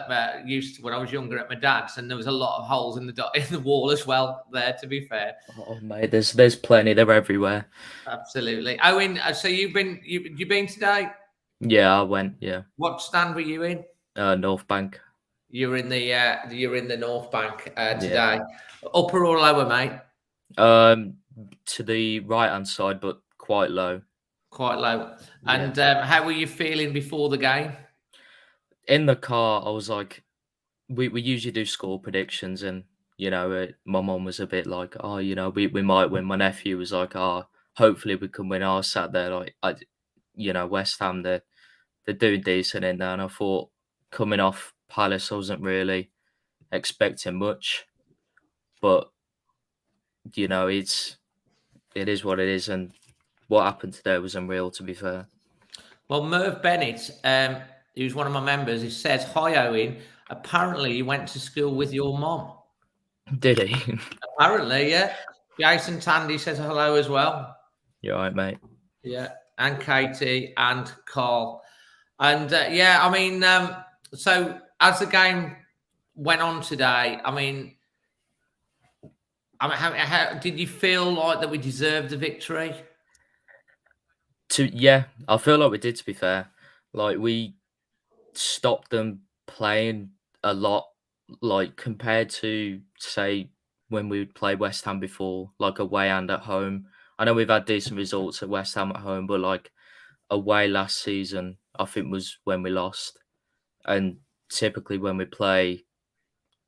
when I was younger at my dad's, and there was a lot of holes in the wall as well. There, to be fair. Oh, mate, there's plenty. They're everywhere. Absolutely, Owen. So you've been today? Yeah, I went. Yeah. What stand were you in? North Bank. You're in the North Bank today. Yeah. Upper or lower, mate? To the right hand side, but quite low. Quite low. And how were you feeling before the game? In the car, I was like, we usually do score predictions, and my mum was a bit like, oh, we might win. My nephew was like, oh, hopefully we can win. I was sat there like, West Ham, they're doing decent in there, and I thought coming off Palace, I wasn't really expecting much, but it is what it is, and what happened today was unreal, to be fair. Well, Merv Bennett, who's one of my members, he says, hi, Owen. Apparently, you went to school with your mom. Did he? Apparently, yeah. Jason Tandy says hello as well. You're right, mate. Yeah, and Katie and Carl. And, so as the game went on today, how did you feel like that we deserved the victory? I feel like we did, to be fair. Like, we stopped them playing a lot, like, compared to, say, when we would play West Ham before, like, away and at home. I know we've had decent results at West Ham at home, but, like, away last season, I think was when we lost. And typically when we play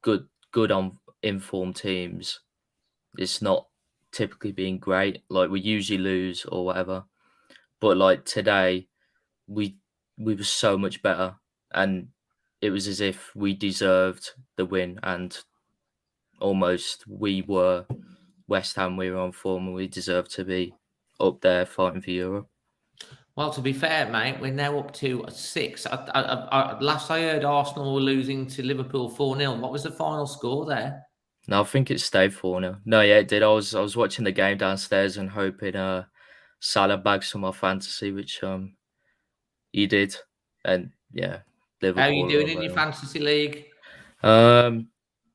good on informed teams, it's not typically being great. Like, we usually lose or whatever. But like today, we were so much better, and it was as if we deserved the win, and almost we were West Ham. We were on form, and we deserved to be up there fighting for Europe. Well, to be fair, mate, we're now up to 6. Last I heard, Arsenal were losing to Liverpool 4-0. What was the final score there? No, I think it stayed 4-0. No, yeah, it did. I was watching the game downstairs and hoping Salah bags for my fantasy, which he did. And yeah, How are you Liverpool are doing in your unreal. fantasy league?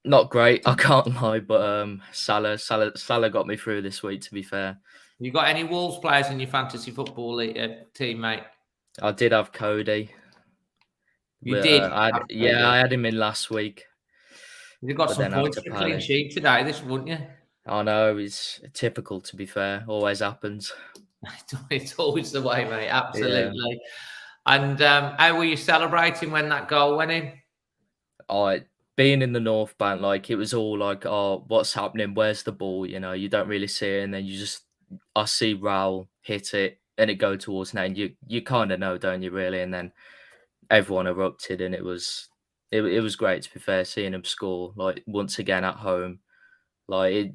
Not great, I can't lie, but Salah got me through this week, to be fair. You got any Wolves players in your fantasy football team, mate? I did have Cody. You did. I had him in last week. You got But some then points after for clean Palace. sheet today, this wouldn't you? I know, it's typical, to be fair. Always happens. It's always the way, mate. Absolutely. And how were you celebrating when that goal went in? Being in the North Bank, like, it was all like, oh, what's happening? Where's the ball? You know, you don't really see it. And then I see Raul hit it and it go towards net. And you kind of know, don't you, really? And then everyone erupted and it was great, to be fair, seeing him score, like, once again at home. Like,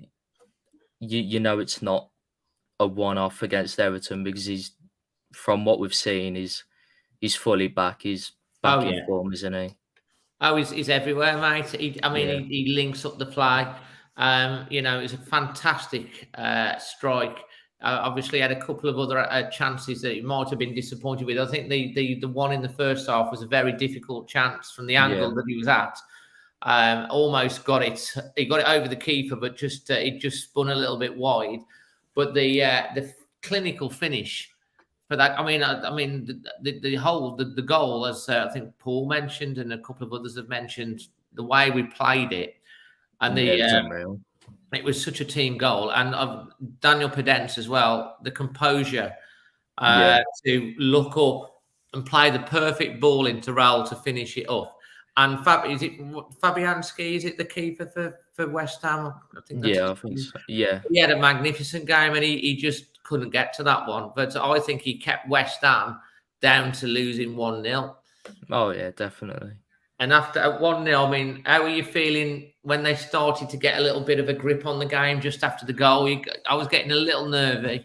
you know it's not a one-off against Everton, because from what we've seen, he's fully back. He's back in form, isn't he? Oh, he's everywhere, mate. He links up the play. You know, it's a fantastic strike. Obviously, had a couple of other chances that he might have been disappointed with. I think the one in the first half was a very difficult chance from the angle that he was at. Almost got it. He got it over the keeper, but it just spun a little bit wide. But the clinical finish for that, the goal, as I think Paul mentioned and a couple of others have mentioned, the way we played it, and it was such a team goal, and of Daniel Podence as well, the composure to look up and play the perfect ball into Raul to finish it off. And Fabianski? Is it the keeper for West Ham? I think so. Yeah, he had a magnificent game, and he just couldn't get to that one. But I think he kept West Ham down to losing 1-0. Oh yeah, definitely. And after 1-0, I mean, how were you feeling when they started to get a little bit of a grip on the game just after the goal? I was getting a little nervy.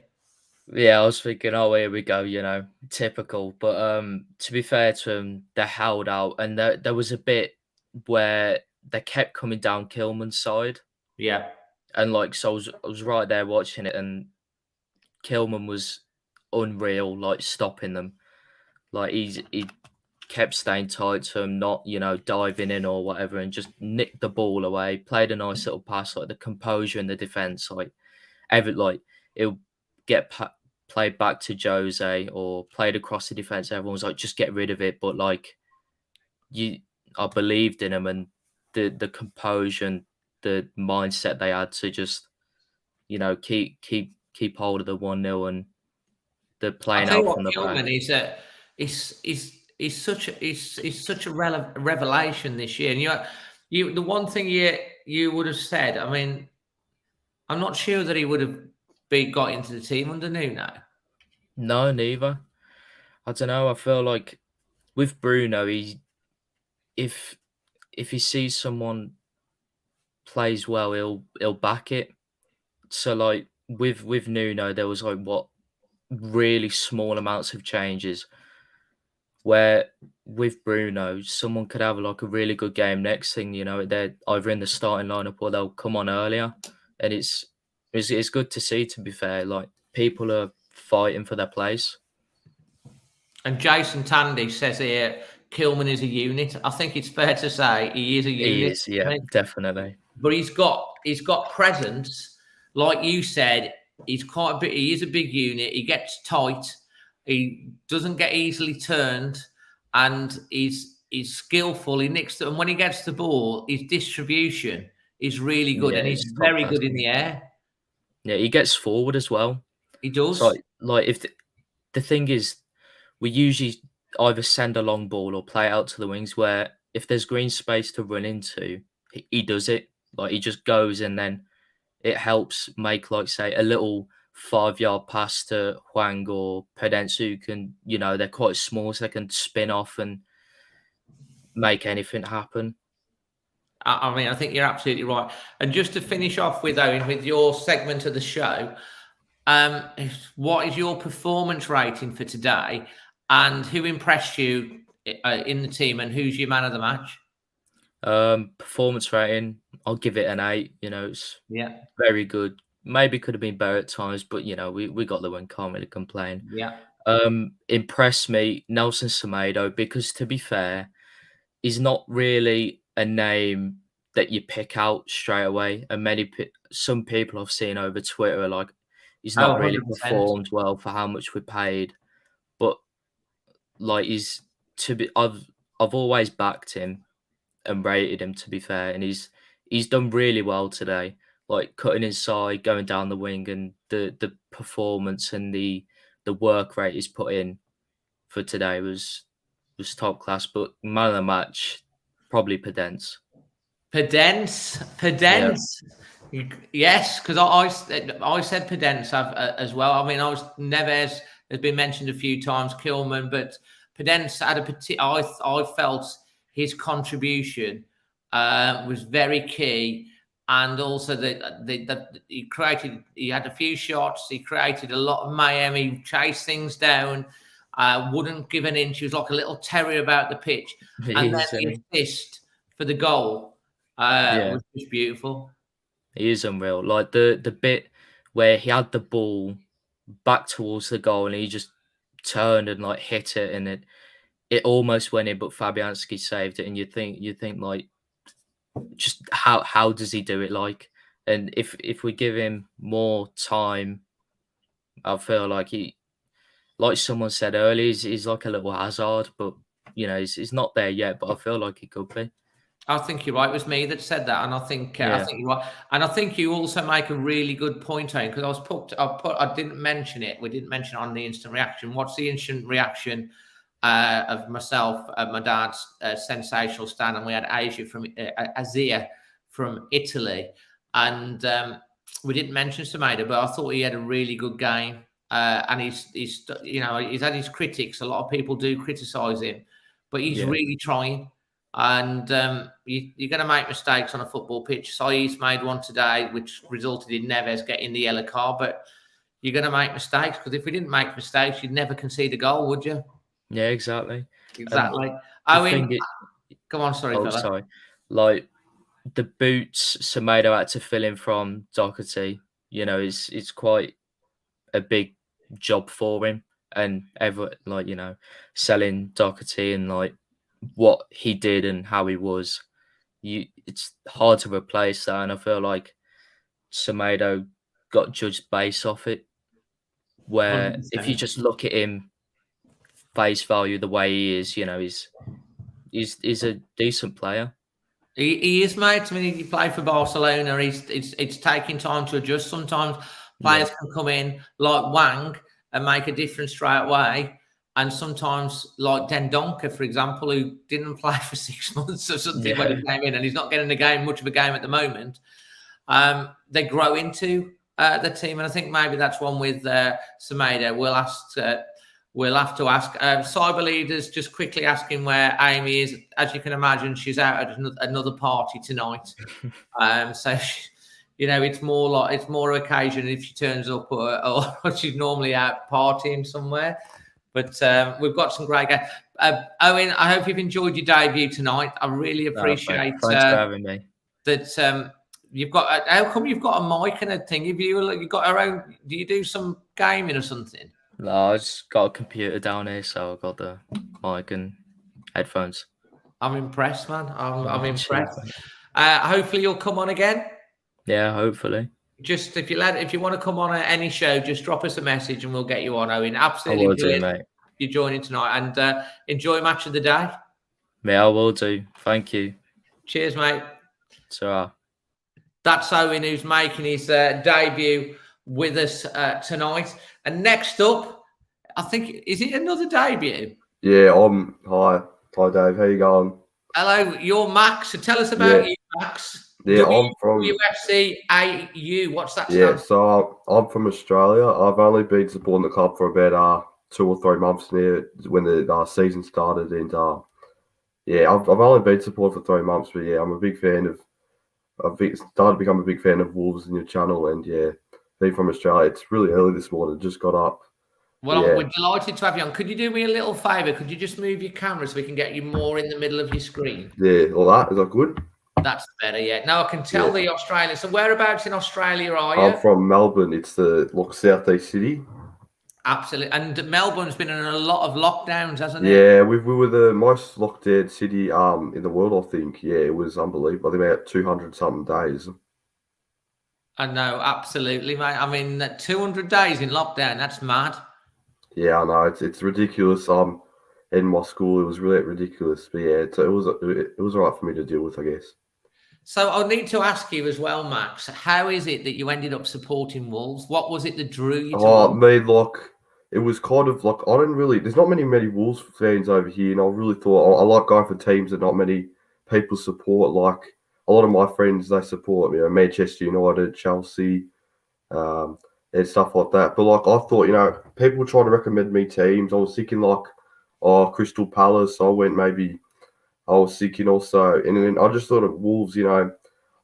Yeah, I was thinking, oh, here we go, you know, typical. But to be fair to them, they held out, and there was a bit where they kept coming down Kilman's side. Yeah. And like, so I was right there watching it, and Kilman was unreal, like, stopping them. Like, he kept staying tight to him, not, you know, diving in or whatever, and just nicked the ball away, played a nice little pass, like the composure in the defence, like, it'll get played back to Jose or played across the defence. Everyone's like, just get rid of it. But like, I believed in him, and the composure and the mindset they had to just, you know, keep hold of the 1-0 and the playing out from the back. He's such a revelation this year. And you the one thing you would have said, I mean, I'm not sure that he would have got into the team under Nuno. No, neither. I don't know. I feel like with Bruno, if he sees someone plays well, he'll back it. So like with Nuno, there was like really small amounts of changes. Where with Bruno, someone could have like a really good game. Next thing you know, they're either in the starting lineup or they'll come on earlier, and it's good to see. To be fair, like, people are fighting for their place. And Jason Tandy says here, Kilman is a unit. I think it's fair to say he is a unit. He is, yeah, definitely. But he's got presence, like you said. He's quite a bit. He is a big unit. He gets tight. He doesn't get easily turned, and he's skillful. He nicks and when he gets the ball, his distribution is really good, and he's very good in the air. Yeah, he gets forward as well. He does. So, like if the thing is, we usually either send a long ball or play it out to the wings, where if there's green space to run into, he does it. Like, he just goes, and then it helps make, like, say, a little 5-yard pass to Hwang or Podence, who can, you know, they're quite small, so they can spin off and make anything happen. I mean, I think you're absolutely right. And just to finish off with, Owen, with your segment of the show, what is your performance rating for today, and who impressed you in the team, and who's your man of the match? Performance rating, I'll give it an 8. You know, it's Yeah. very good. Maybe could have been better at times, but you know, we got the win. Can't really complain. Yeah. Impressed me Nelson Semedo, because to be fair, he's not really a name that you pick out straight away. And some people I've seen over Twitter are like, he's not really 100%. performed well for how much we paid. But like I've always backed him and rated him, to be fair, and he's done really well today. Like cutting inside, going down the wing, and the performance and the work rate he's put in for today was top class. But man of the match, probably Pedence. Pedence. Yes, because I said Pedence as well. I mean, Neves has been mentioned a few times, Kilman, but Pedence had I felt his contribution was very key, and also that he had a few shots, he created a lot of mayhem, he chased things down, wouldn't give an inch. He was like a little terrier about the pitch, and then the assist for the goal was just beautiful. He is unreal. Like the bit where he had the ball back towards the goal and he just turned and like hit it, and it almost went in, but Fabianski saved it. And you think like, just how does he do it? Like, and if we give him more time, I feel like like someone said earlier, he's like a little Hazard, but you know, he's not there yet. But I feel like he could be. I think you're right. It was me that said that, and I think you're right. And I think you also make a really good point, Owen, because I didn't mention it. We didn't mention it on the instant reaction. What's the instant reaction of myself, my dad's sensational stand, and we had Azia from Italy, and we didn't mention Semedo, but I thought he had a really good game. And he's had his critics. A lot of people do criticise him, but he's really trying. And you're going to make mistakes on a football pitch. Sai's made one today, which resulted in Neves getting the yellow card. But you're going to make mistakes, because if we didn't make mistakes, you'd never concede a goal, would you? Yeah, exactly. Go on, sorry, fella. Sorry. Like the boots Semedo had to fill in from Doherty, you know, it's quite a big job for him. And selling Doherty and like what he did and how he was, it's hard to replace that. And I feel like Semedo got judged based off it, where 100%. If you just look at him face value the way he is, you know, he's a decent player. He is, mate. I mean, he played for Barcelona. It's taking time to adjust. Sometimes players can come in like Wang and make a difference straight away. And sometimes, like Dendoncker, for example, who didn't play for 6 months or something when he came in, and he's not getting much of a game at the moment, they grow into the team. And I think maybe that's one with Semedo. We'll have to ask. Cyber Leaders just quickly asking where Amy is. As you can imagine, she's out at another party tonight. It's more occasion if she turns up, or she's normally out partying somewhere. But we've got some great games. Owen, I hope you've enjoyed your debut tonight. I really appreciate thanks for having me. That you've got. How come you've got a mic and a thing? Have you got our own? Do you do some gaming or something? No, I just got a computer down here, so I've got the mic and headphones. I'm impressed, man. I'm impressed. Hopefully you'll come on again. Yeah, hopefully. Just if you want to come on any show, just drop us a message and we'll get you on, Owen. Absolutely. I will do, mate. You're joining tonight, and enjoy match of the day. Yeah, I will do. Thank you. Cheers, mate. Ta-ra. That's Owen, who's making his debut with us tonight. And next up, I think, is it another debut? Yeah, Hi, Dave. How you going? Hello, you're Max. So tell us about you, Max. Yeah, I'm from UFC AU. What's that? Yeah, so I'm from Australia. I've only been supporting the club for about 2 or 3 months now, when the season started, and I've only been supporting for 3 months. But yeah, I'm a big fan of. Started to become a big fan of Wolves in your channel, and being from Australia, it's really early this morning. Just got up. Well, we're delighted to have you on. Could you do me a little favour? Could you just move your camera so we can get you more in the middle of your screen? Yeah, all that. Is that good? That's better, yeah. Now I can tell the Australian. So whereabouts in Australia are you? I'm from Melbourne. It's the southeast city. Absolutely. And Melbourne's been in a lot of lockdowns, hasn't it? Yeah, we were the most locked down city in the world, I think. Yeah, it was unbelievable. I think about 200 something days. I know, absolutely, mate. I mean, 200 days in lockdown, that's mad. Yeah, I know. It's ridiculous. In my school, it was really ridiculous. But yeah, it was all right for me to deal with, I guess. So I need to ask you as well, Max, how is it that you ended up supporting Wolves? What was it that drew you to Wolves? Me, like, it was kind of like, I don't really, there's not many Wolves fans over here, and I really thought, I like going for teams that not many people support. Like, a lot of my friends, they support, Manchester United, Chelsea, and stuff like that. But, like, I thought, people were trying to recommend me teams. I was thinking, like, Crystal Palace, I went maybe, I was thinking also, and then I just thought of Wolves, I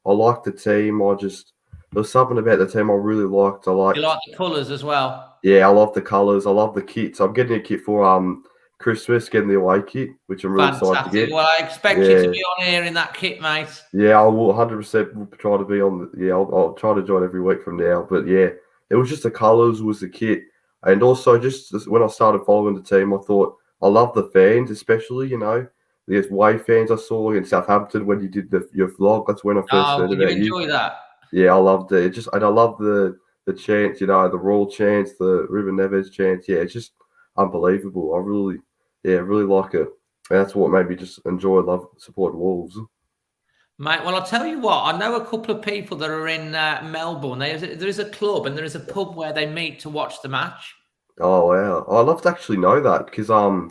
liked the team. There was something about the team I really liked. You like the colours as well? Yeah, I love the colours. I love the kits. I'm getting a kit for Christmas, getting the away kit, which I'm really excited to get. Well, I expect you to be on here in that kit, mate. Yeah, I will 100% try to be on. I'll try to join every week from now. But yeah, it was just the colours was the kit, and also just when I started following the team, I thought I love the fans, especially the away fans I saw in Southampton when you did your vlog. That's when I first heard about you. Did you enjoy that? Yeah, I loved it. And I love the chants, the Royal chants, the Ruben Neves chants. Yeah, it's just unbelievable. I really like it. And that's what made me just love supporting Wolves. Mate, well, I'll tell you what. I know a couple of people that are in Melbourne. There is a club and there is a pub where they meet to watch the match. Oh wow! I'd love to actually know that because I'd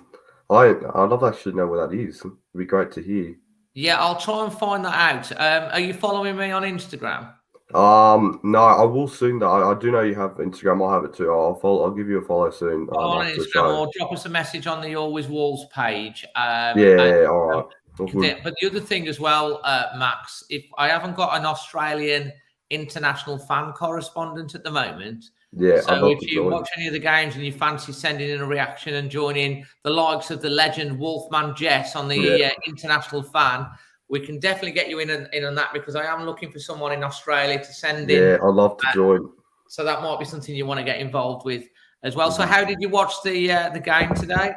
love to actually know where that is. It'd be great to hear. Yeah, I'll try and find that out. Are you following me on Instagram? No, I will soon. I do know you have Instagram. I'll have it too. I'll give you a follow soon. On Instagram, or drop us a message on the Always Wolves page. All right. But the other thing as well, Max, if I haven't got an Australian international fan correspondent at the moment. Yeah. So if you watch any of the games and you fancy sending in a reaction and joining the likes of the legend Wolfman Jess on the international fan, we can definitely get you in on that because I am looking for someone in Australia to send in. Yeah, I'd love to join. So that might be something you want to get involved with as well. So how did you watch the game today?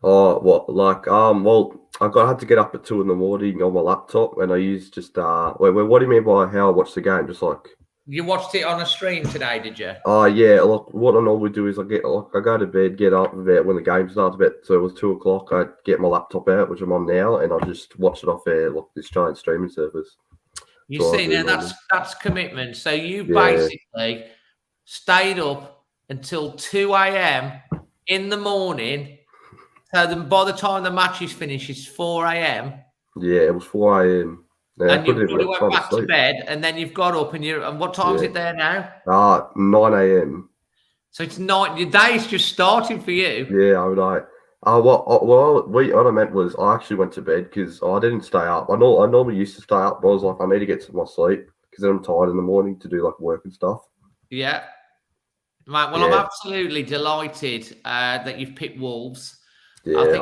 Oh, what like well, I had to get up at 2 a.m. on my laptop, and I used just wait, what do you mean by how I watched the game? Just like you watched it on a stream today, did you? Oh yeah, look, what I normally do is I go to bed, get up about when the game starts so it was 2 o'clock. I get my laptop out, which I'm on now, and I just watch it off this giant streaming service. You see, now that's commitment. So you basically stayed up until 2 a.m. in the morning. So then by the time the match is finished, it's 4 a.m. Yeah, it was 4 a.m. Yeah, and you probably went back to bed, and then you've got up, and what time is it there now? 9 a.m. So it's night. Your day's just starting for you. Yeah, I would like. What I meant was I actually went to bed because I didn't stay up. I normally used to stay up, but I was like, I need to get some more sleep because then I'm tired in the morning to do like work and stuff. Yeah. Right. Well, I'm absolutely delighted that you've picked Wolves. Yeah, I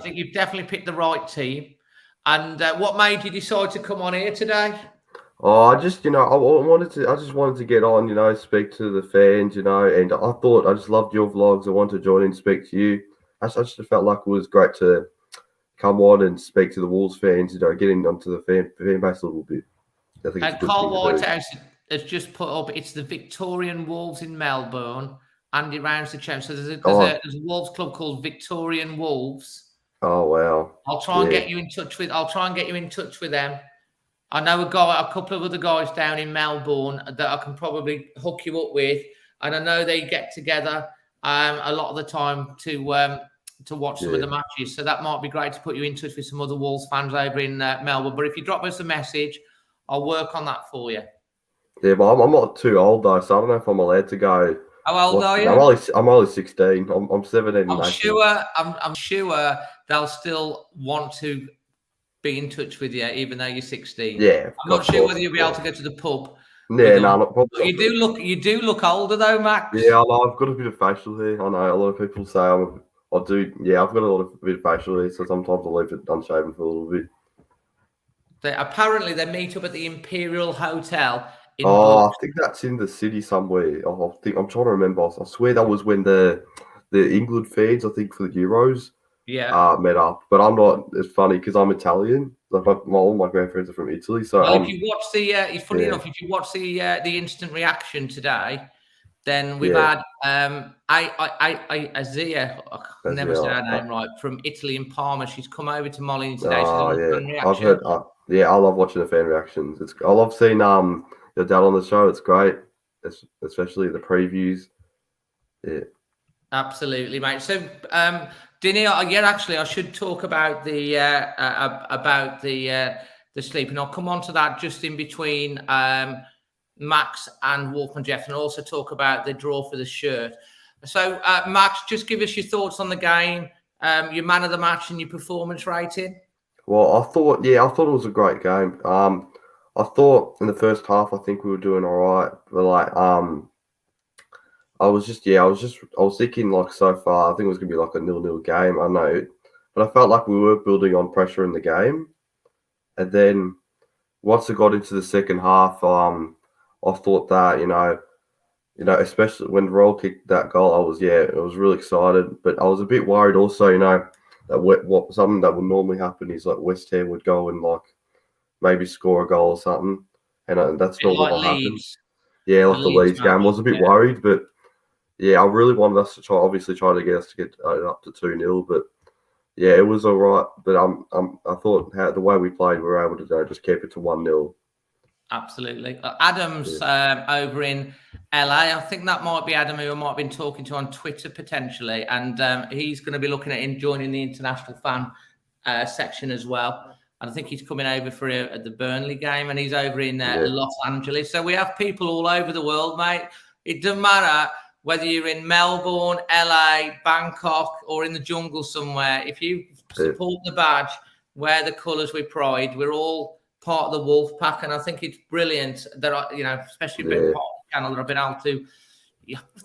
think you've definitely picked the right team. And what made you decide to come on here today? Oh, I just wanted to get on, speak to the fans, and I thought I just loved your vlogs. I wanted to join and speak to you. I just felt like it was great to come on and speak to the Wolves fans, getting onto the fan base a little bit. I think and Carl Whitehouse has just put up, it's the Victorian Wolves in Melbourne. Andy Round's the champ. So there's a Wolves club called Victorian Wolves. Oh wow! I'll try and get you in touch with. them. I know a couple of other guys down in Melbourne that I can probably hook you up with, and I know they get together a lot of the time to watch some of the matches. So that might be great to put you in touch with some other Wolves fans over in Melbourne. But if you drop us a message, I'll work on that for you. Yeah, but I'm not too old though, so I don't know if I'm allowed to go. How old are you? I'm only 16. I'm 17. I'm sure they'll still want to be in touch with you, even though you're 16. Yeah, I'm not sure whether you'll be able to go to the pub. Yeah, no, not probably. You do look older though, Max. Yeah, I know, I've got a bit of facial hair. I know a lot of people say I do. Yeah, I've got a bit of facial hair, so sometimes I leave it unshaven for a little bit. Apparently, they meet up at the Imperial Hotel in Oh, I Boston. think that's in the city somewhere. I'm trying to remember. I swear that was when the England fans, I think, for the Euros, Yeah. met up. But I'm not. It's funny because I'm Italian. Like all my grandparents are from Italy, so Well, if you watch funny yeah. enough, if you watch the instant reaction today, then we've Yeah. had Azia, I can never say her name right, from Italy in Parma. She's come over to Molyneux today. She's done a fan reaction. I've heard. I love watching the fan reactions. I love seeing your dad on the show. It's great, especially the previews. Yeah. Absolutely, mate. So, Dinny, actually, I should talk about the sleep, and I'll come on to that just in between Max and Wolf and Jeff, and also talk about the draw for the shirt. So, Max, just give us your thoughts on the game, your man of the match, and your performance rating. Well, I thought it was a great game. I thought in the first half, I think we were doing all right, but I was thinking like so far, I think it was gonna be like a 0-0 game. I know, but I felt like we were building on pressure in the game, and then once it got into the second half, I thought that especially when Roll kicked that goal, I was really excited, but I was a bit worried also, that what something that would normally happen is like West Ham would go and like maybe score a goal or something, and that's not what happened. Yeah, like the Leeds game, I was a bit worried, but yeah, I really wanted us to try to get us to get up to 2-0, but yeah, it was all right. But I thought the way we played, we were able to just keep it to 1-0. Absolutely. Adam's over in LA. I think that might be Adam who I might have been talking to on Twitter potentially. And he's going to be looking at joining the international fan section as well. And I think he's coming over for the Burnley game, and he's over in Los Angeles. So we have people all over the world, mate. It doesn't matter whether you're in Melbourne, LA, Bangkok, or in the jungle somewhere. If you support the badge, wear the colours with pride, we're all part of the Wolf Pack, and I think it's brilliant that especially being part of the channel, that I've been able to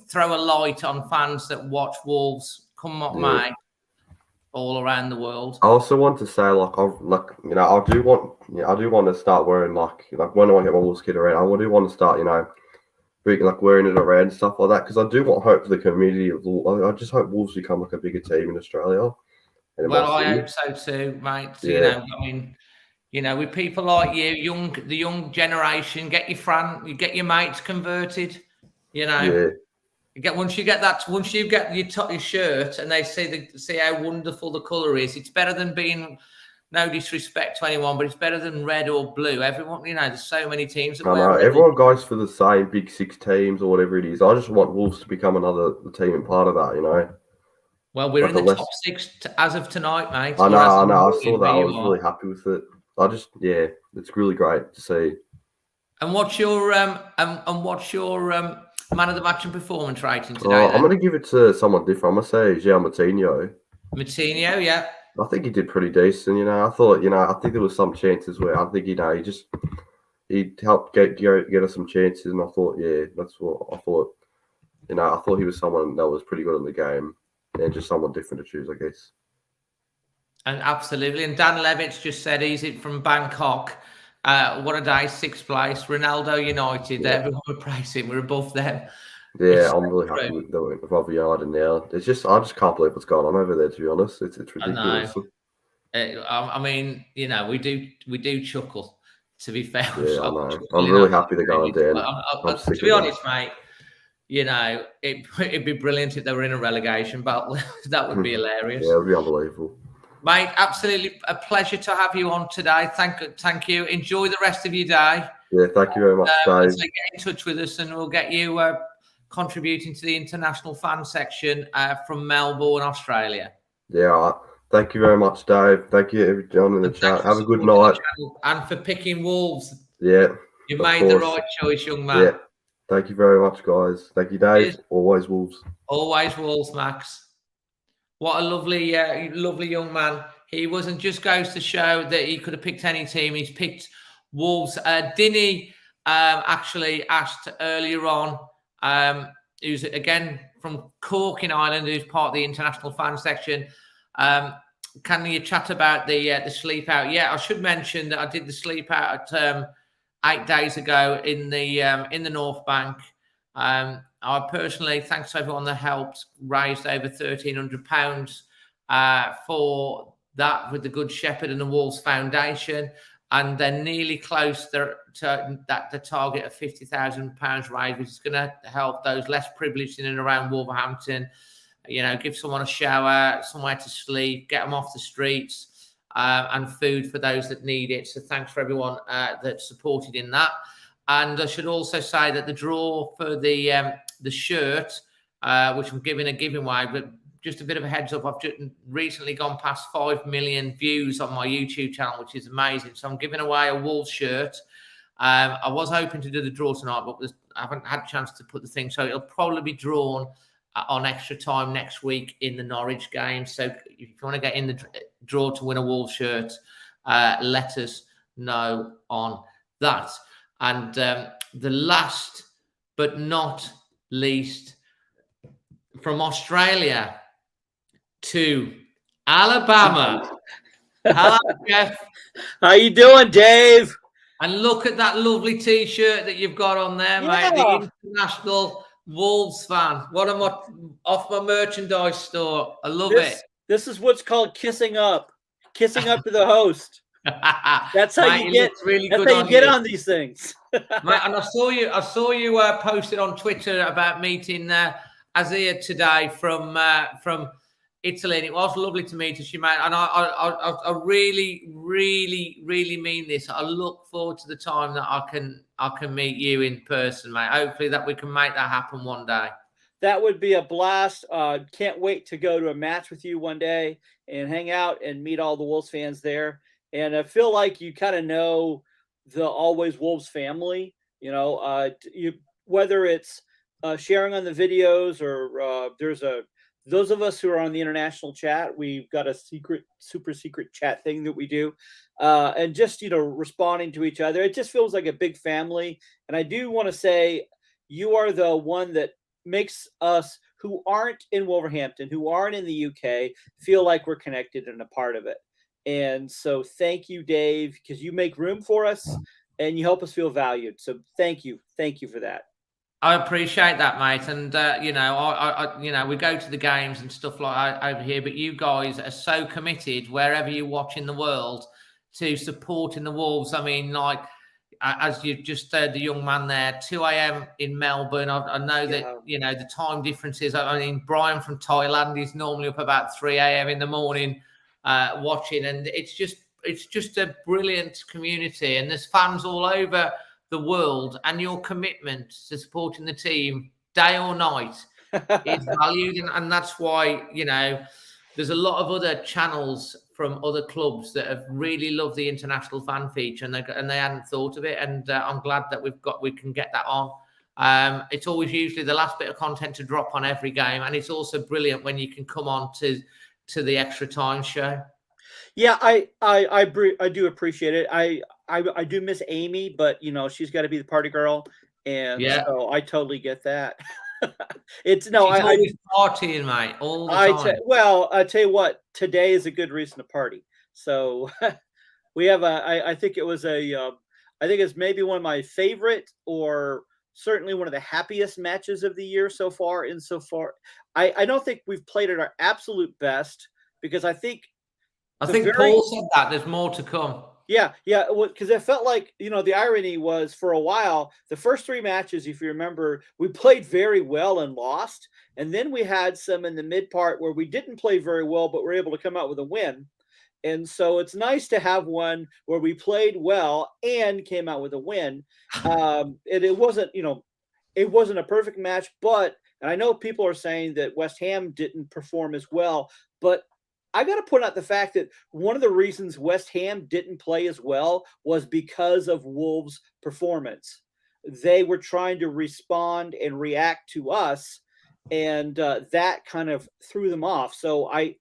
throw a light on fans that watch Wolves come what may all around the world. I also want to say, I do want to start wearing like when I get my Wolves kit around, I do want to start, wearing it around and stuff like that, because I do want hope for the community. I just hope Wolves become like a bigger team in Australia. Well, I hope so too, mate. Yeah. With people like you, the young generation, get your mates converted. Once you get your shirt and they see how wonderful the colour is, it's better than being. No disrespect to anyone, but it's better than red or blue. Everyone, there's so many teams. I know everyone goes for the same big six teams or whatever it is. I just want Wolves to become another team and part of that. Well, we're in the top six as of tonight, mate. I know. I saw that. I was really happy with it. It's really great to see. And what's your man of the match and performance rating today? I'm going to give it to someone different. I'm going to say João Moutinho. Moutinho, yeah. I think he did pretty decent. I thought, I think there was some chances where I think, he helped get us some chances, and I thought, that's what I thought. I thought he was someone that was pretty good in the game, and just someone different to choose, I guess. And absolutely. And Dan Levitz just said he's from Bangkok. What a day, 6th place. Ronaldo United. Everyone would praise him. We're above them. Yeah, I'm really happy with above United now. I just can't believe what's going on over there, to be honest. It's ridiculous. I mean, we do chuckle, to be fair. Yeah, I know. I'm really happy they're going down. To be honest, mate, it'd be brilliant if they were in a relegation battle. That would be hilarious. Yeah, it would be unbelievable. Mate, absolutely a pleasure to have you on today. Thank you. Enjoy the rest of your day. Yeah, thank you very much, Dave. So get in touch with us, and we'll get you contributing to the international fan section from Melbourne, Australia. Yeah, all right. Thank you very much, Dave. Thank you, everyone in the chat. Have a good night. And for picking Wolves. Yeah. You made the right choice, young man. Yeah. Thank you very much, guys. Thank you, Dave. Cheers. Always Wolves. Always Wolves, Max. What a lovely young man he was, and just goes to show that he could have picked any team. He's picked Wolves. Dinny actually asked earlier on, who's again from Cork in Ireland, who's part of the international fan section. can you chat about the sleep out? Yeah, I should mention that I did the sleep out at 8 days ago in the North Bank. I personally, thanks to everyone that helped, raised over £1,300 for that with the Good Shepherd and the Wolves Foundation, and they're nearly close to the target of £50,000 raised, which is going to help those less privileged in and around Wolverhampton. You know, give someone a shower, somewhere to sleep, get them off the streets, and food for those that need it. So thanks for everyone that supported in that. And I should also say that the draw for the shirt, which I'm giving a giveaway, but just a bit of a heads up, I've just recently gone past 5 million views on my YouTube channel, which is amazing. So I'm giving away a Wolves shirt. I was hoping to do the draw tonight, but I haven't had a chance to put the thing. So it'll probably be drawn on extra time next week in the Norwich game. So if you want to get in the draw to win a Wolves shirt, let us know on that. And the last but not least, from Australia to Alabama. Hello, Jeff. How you doing, Dave? And look at that lovely T-shirt that you've got on there, mate. The International Wolves fan. What am I off my merchandise store? I love it. This is what's called kissing up to the host. That's how you get. Really that's how you get on these things. Mate, and I saw you posted on Twitter about meeting Azia today from Italy, and it was lovely to meet her, mate. And I really, really, really mean this. I look forward to the time that I can meet you in person, mate. Hopefully that we can make that happen one day. That would be a blast. Can't wait to go to a match with you one day and hang out and meet all the Wolves fans there. And I feel like you kind of know the Always Wolves family. You know, whether it's sharing on the videos or there's those of us who are on the international chat, we've got a super secret chat thing that we do. And just, responding to each other. It just feels like a big family. And I do want to say you are the one that makes us who aren't in Wolverhampton, who aren't in the UK, feel like we're connected and a part of it. And so thank you, Dave, because you make room for us and you help us feel valued. So thank you. Thank you for that. I appreciate that, mate. And, we go to the games and stuff like over here, but you guys are so committed wherever you watch in the world to supporting the Wolves. I mean, like, as you just said, the young man there, 2 a.m. in Melbourne. I know that, the time differences. I mean, Brian from Thailand is normally up about 3 a.m. in the morning watching. And it's just a brilliant community. And there's fans all over the world, and your commitment to supporting the team day or night is valued. And that's why, there's a lot of other channels from other clubs that have really loved the international fan feature and they hadn't thought of it. And I'm glad that we can get that on. It's always usually the last bit of content to drop on every game. And it's also brilliant when you can come on to the extra time show. Yeah, I do appreciate it. I do miss Amy, but she's got to be the party girl, and so I totally get that. She's always partying, mate, all the time. I tell you what, today is a good reason to party. So we have I think it's maybe one of my favorite, or certainly one of the happiest matches of the year so far. I don't think we've played at our absolute best, because I think Paul said that there's more to come. Yeah. Because it felt like, the irony was, for a while, the first 3 matches, if you remember, we played very well and lost. And then we had some in the mid part where we didn't play very well, but were able to come out with a win. And so it's nice to have one where we played well and came out with a win. It wasn't a perfect match, and I know people are saying that West Ham didn't perform as well, but I got to point out the fact that one of the reasons West Ham didn't play as well was because of Wolves' performance. They were trying to respond and react to us, and that kind of threw them off. So I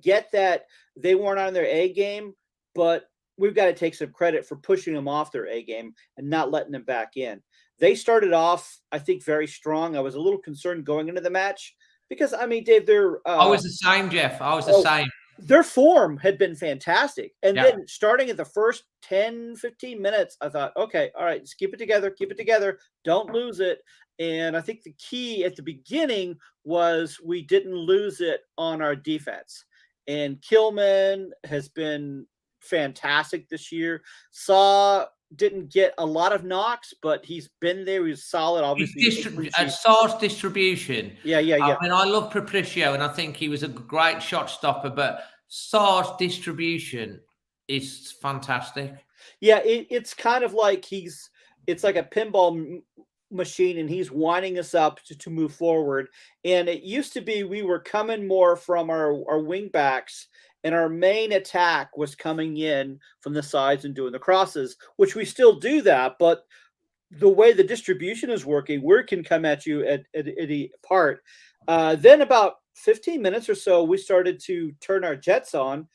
get that they weren't on their A game, but we've got to take some credit for pushing them off their A game and not letting them back in. They started off, I think, very strong. I was a little concerned going into the match. Because, Dave, they're... I was the same, Jeff. I was the same. their form had been fantastic. And Yeah. then starting at the first 10, 15 minutes, I thought, okay, all right, just keep it together. Don't lose it. And I think the key at the beginning was we didn't lose it on our defense. And Kilman has been fantastic this year. Saw didn't get a lot of knocks, but he's been there. He's solid. Obviously, Sar's distribution. Yeah. I mean, I love Patricio, and I think he was a great shot stopper. But Sar's distribution is fantastic. Yeah, it's kind of like it's like a pinball machine, and he's winding us up to move forward. And it used to be we were coming more from our wing backs, and our main attack was coming in from the sides and doing the crosses, which we still do that. But the way the distribution is working, we can come at you at any part. Then about 15 minutes or so, we started to turn our jets on.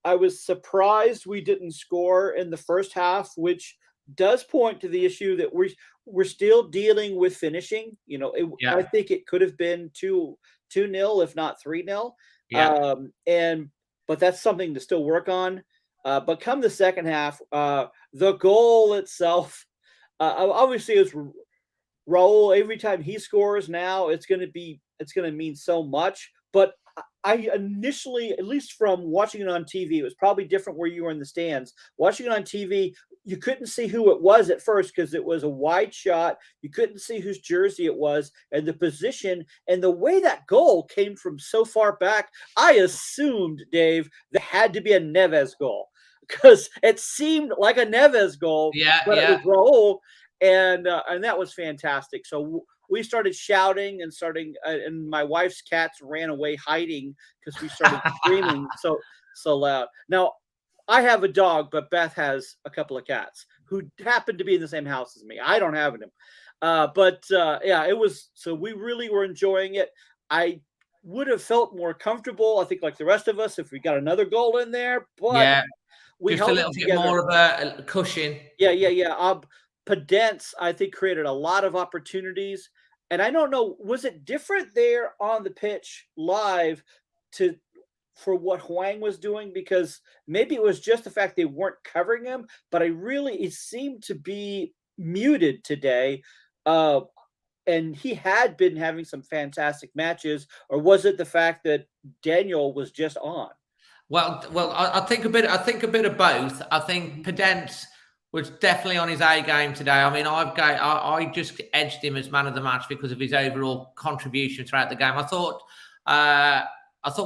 I was surprised we didn't score in the first half, which does point to the issue that we're still dealing with finishing. You know, I think it could have been 2-0, if not 3-0. Yeah. But that's something to still work on. But come the second half, the goal itself, obviously it's Raul. Every time he scores now, it's going to mean so much. But I initially, at least from watching it on TV, it was probably different where you were in the stands. Watching it on TV, you couldn't see who it was at first because it was a wide shot. You couldn't see whose jersey it was and the position. And the way that goal came from so far back, I assumed, Dave, that had to be a Neves goal because it seemed like a Neves goal. But it was Raul, and that was fantastic. So we started shouting and my wife's cats ran away hiding because we started screaming so loud. Now, I have a dog, but Beth has a couple of cats who happen to be in the same house as me. I don't have them. It was, so we really were enjoying it. I would have felt more comfortable, I think, like the rest of us, if we got another goal in there, but we just held a little bit more of a cushion. Pedence, I think, created a lot of opportunities. And I don't know, was it different there on the pitch live for what Huang was doing? Because maybe it was just the fact they weren't covering him, but it seemed to be muted today. And he had been having some fantastic matches, or was it the fact that Daniel was just on? Well, I think a bit of both. I think Pedence was definitely on his A game today. I mean, I just edged him as man of the match because of his overall contribution throughout the game. I thought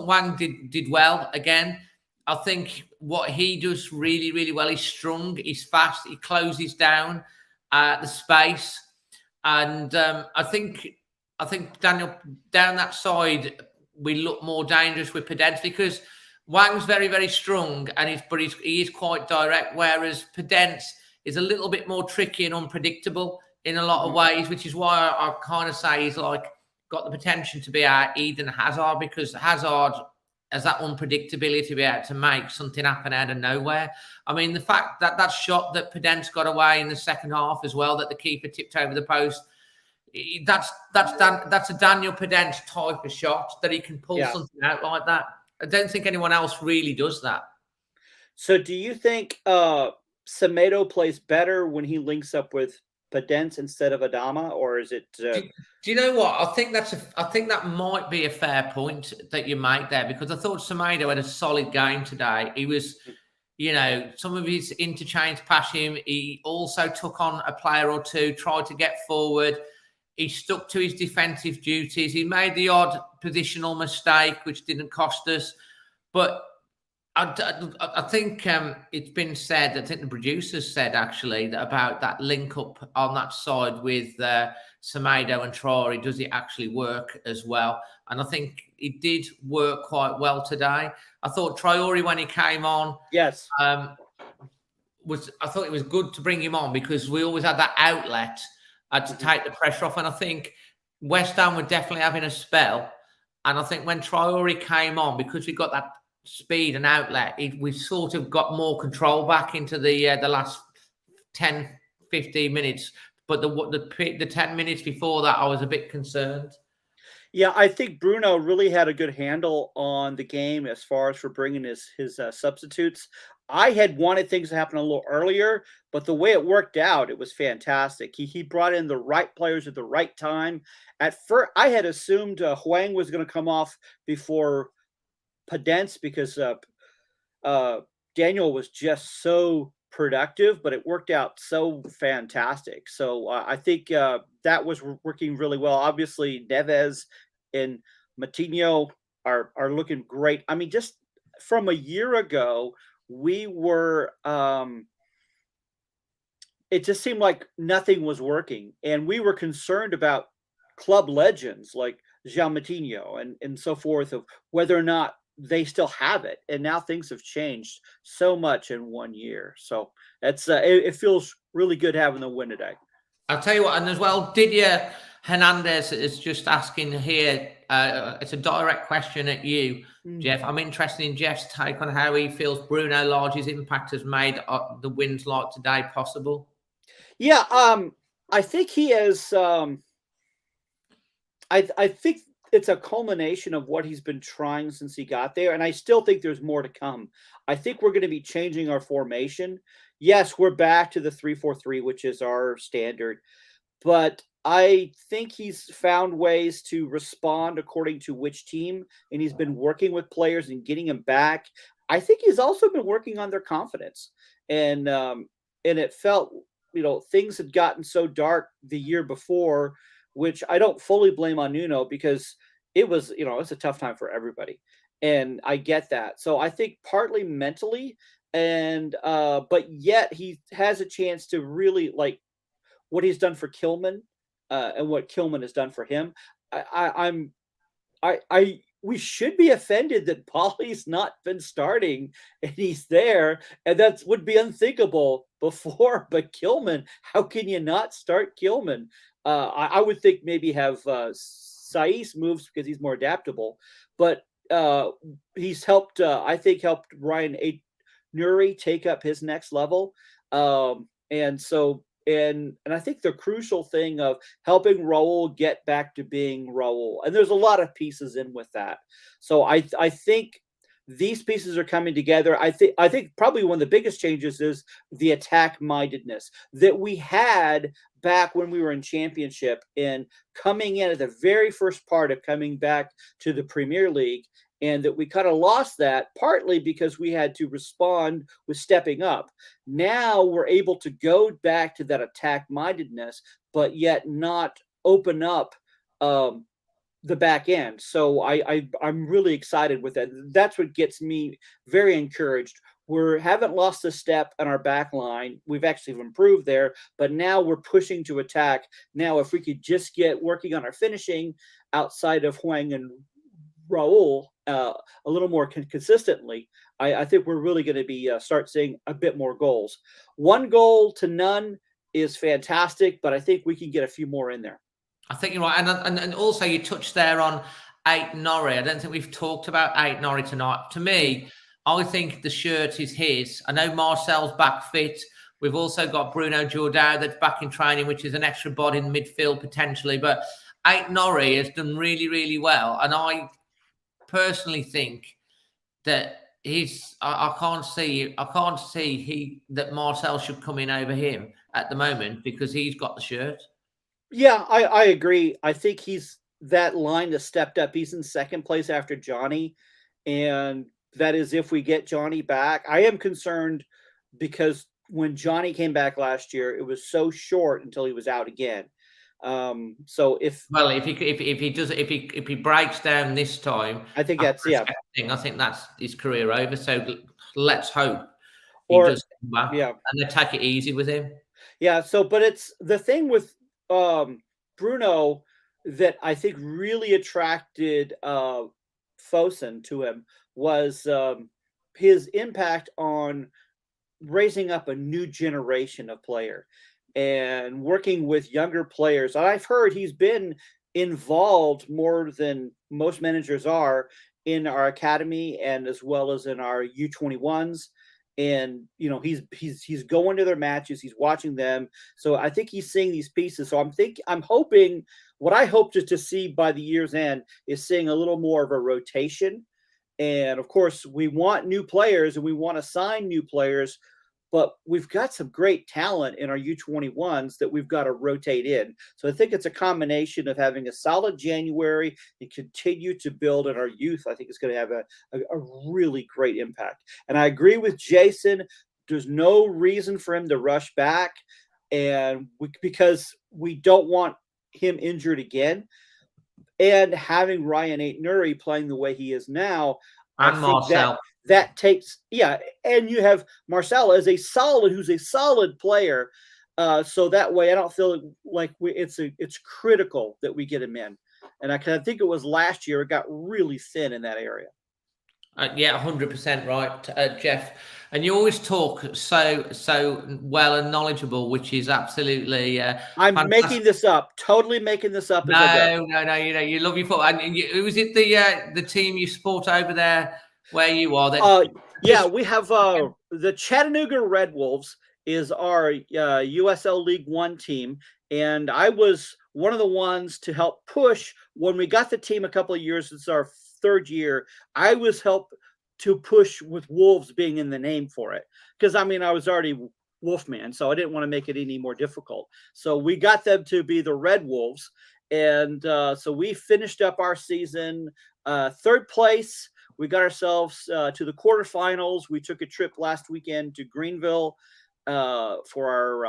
Wang did well again. I think what he does really, really well, he's strong, he's fast, he closes down the space. And I think Daniel, down that side, we look more dangerous with Pedence because Wang's very, very strong, but he is quite direct, whereas Pedence is a little bit more tricky and unpredictable in a lot of ways, which is why I kind of say he's like got the potential to be our Eden Hazard, because Hazard has that unpredictability to be able to make something happen out of nowhere. I mean, the fact that shot that Pedence got away in the second half as well, that the keeper tipped over the post, that's a Daniel Pedence type of shot, that he can pull something out like that. I don't think anyone else really does that. So do you think Semedo plays better when he links up with Pedence instead of Adama, or is it? Do you know what? I think that might be a fair point that you make there, because I thought Semedo had a solid game today. He was, some of his interchange passing. He also took on a player or two, tried to get forward. He stuck to his defensive duties. He made the odd positional mistake, which didn't cost us. But I think it's been said, I think the producers said actually, that about that link up on that side with Semedo and Traore, does it actually work as well? And I think it did work quite well today. I thought Traore, when he came on, I thought it was good to bring him on because we always had that outlet to take the pressure off. And I think West Ham were definitely having a spell. And I think when Traore came on, because we got that speed and outlet, we sort of got more control back into the last 10, 15 minutes. But the 10 minutes before that, I was a bit concerned. Yeah, I think Bruno really had a good handle on the game as far as for bringing his substitutes. I had wanted things to happen a little earlier, but the way it worked out, it was fantastic. He brought in the right players at the right time. At first, I had assumed Huang was going to come off before Padence because Daniel was just so productive, but it worked out so fantastic. So I think that was working really well. Obviously, Neves and Matinho are looking great. I mean, just from a year ago, we were. It just seemed like nothing was working, and we were concerned about club legends like Jean Matinho and so forth of whether or not they still have it. And now things have changed so much in 1 year. So it's it feels really good having the win today. I'll tell you what, and as well, Didier Hernandez is just asking here. It's a direct question at you, Jeff. I'm interested in Jeff's take on how he feels Bruno Lage's impact has made the wins like today possible. Yeah, I think he has. I think it's a culmination of what he's been trying since he got there, and I still think there's more to come. I think we're going to be changing our formation. Yes, we're back to the 3-4-3, which is our standard, but I think he's found ways to respond according to which team, and he's been working with players and getting them back. I think he's also been working on their confidence, and it felt, things had gotten so dark the year before, which I don't fully blame on Nuno because it was, it's a tough time for everybody. And I get that. So I think partly mentally and, but yet he has a chance to really like what he's done for Kilman and what Kilman has done for him. We should be offended that Polly's not been starting and he's there, and that would be unthinkable before. But Kilman, how can you not start Kilman? I would think maybe have Saiss moves because he's more adaptable, but he's helped. I think helped Ryan Nuri take up his next level, and so. And I think the crucial thing of helping Raul get back to being Raul, and there's a lot of pieces in with that. So I think these pieces are coming together. I think probably one of the biggest changes is the attack mindedness that we had back when we were in championship and coming in at the very first part of coming back to the Premier League. And that we kind of lost that partly because we had to respond with stepping up. Now we're able to go back to that attack mindedness, but yet not open up the back end. So I'm really excited with that. That's what gets me very encouraged. We haven't lost a step on our back line. We've actually improved there, but now we're pushing to attack. Now, if we could just get working on our finishing outside of Huang and Raul a little more consistently, I think we're really going to be start seeing a bit more goals. 1 goal to none is fantastic, but I think we can get a few more in there. I think you're right, and also you touched there on Ait-Nouri. I don't think we've talked about Ait-Nouri tonight. To me, I think the shirt is his. I know Marcel's back fit. We've also got Bruno Jordao that's back in training, which is an extra body in midfield potentially. But Ait-Nouri has done really, really well, and I personally think that I can't see that Marcel should come in over him at the moment because he's got the shirt. Yeah, I agree. I think he's that line that stepped up. He's in second place after Johnny, and that is if we get Johnny back. I am concerned because when Johnny came back last year, it was so short until he was out again. So if he breaks down this time, I think that's I think that's his career over. So let's hope he does come back, and they take it easy with him. Yeah. So, but it's the thing with Bruno that I think really attracted Fosun to him was his impact on raising up a new generation of player and working with younger players. I've heard he's been involved more than most managers are in our academy and as well as in our U21s. and he's going to their matches, he's watching them. So I think he's seeing these pieces. So I'm hoping what I hope to see by the year's end is seeing a little more of a rotation. And of course, we want new players and we want to sign new players, but we've got some great talent in our U21s that we've got to rotate in. So I think it's a combination of having a solid January and continue to build in our youth. I think it's going to have a really great impact. And I agree with Jason. There's no reason for him to rush back, and because we don't want him injured again. And having Ryan Nuri playing the way he is now, and Marcel. That takes, and you have Marcel as who's a solid player. So that way, I don't feel like it's critical that we get him in. And I think it was last year it got really thin in that area. 100% right, Jeff. And you always talk so well and knowledgeable, which is absolutely. I'm fantastic. Making this up. Totally making this up. No. You love your football. And was it the team you support over there where you are? We have the Chattanooga Red Wolves is our USL League One team, and I was one of the ones to help push when we got the team a couple of years. It's our third year. I was helped to push with Wolves being in the name for it, because I was already Wolfman, so I didn't want to make it any more difficult. So we got them to be the Red Wolves, and so we finished up our season third place. We got ourselves to the quarterfinals. We took a trip last weekend to Greenville for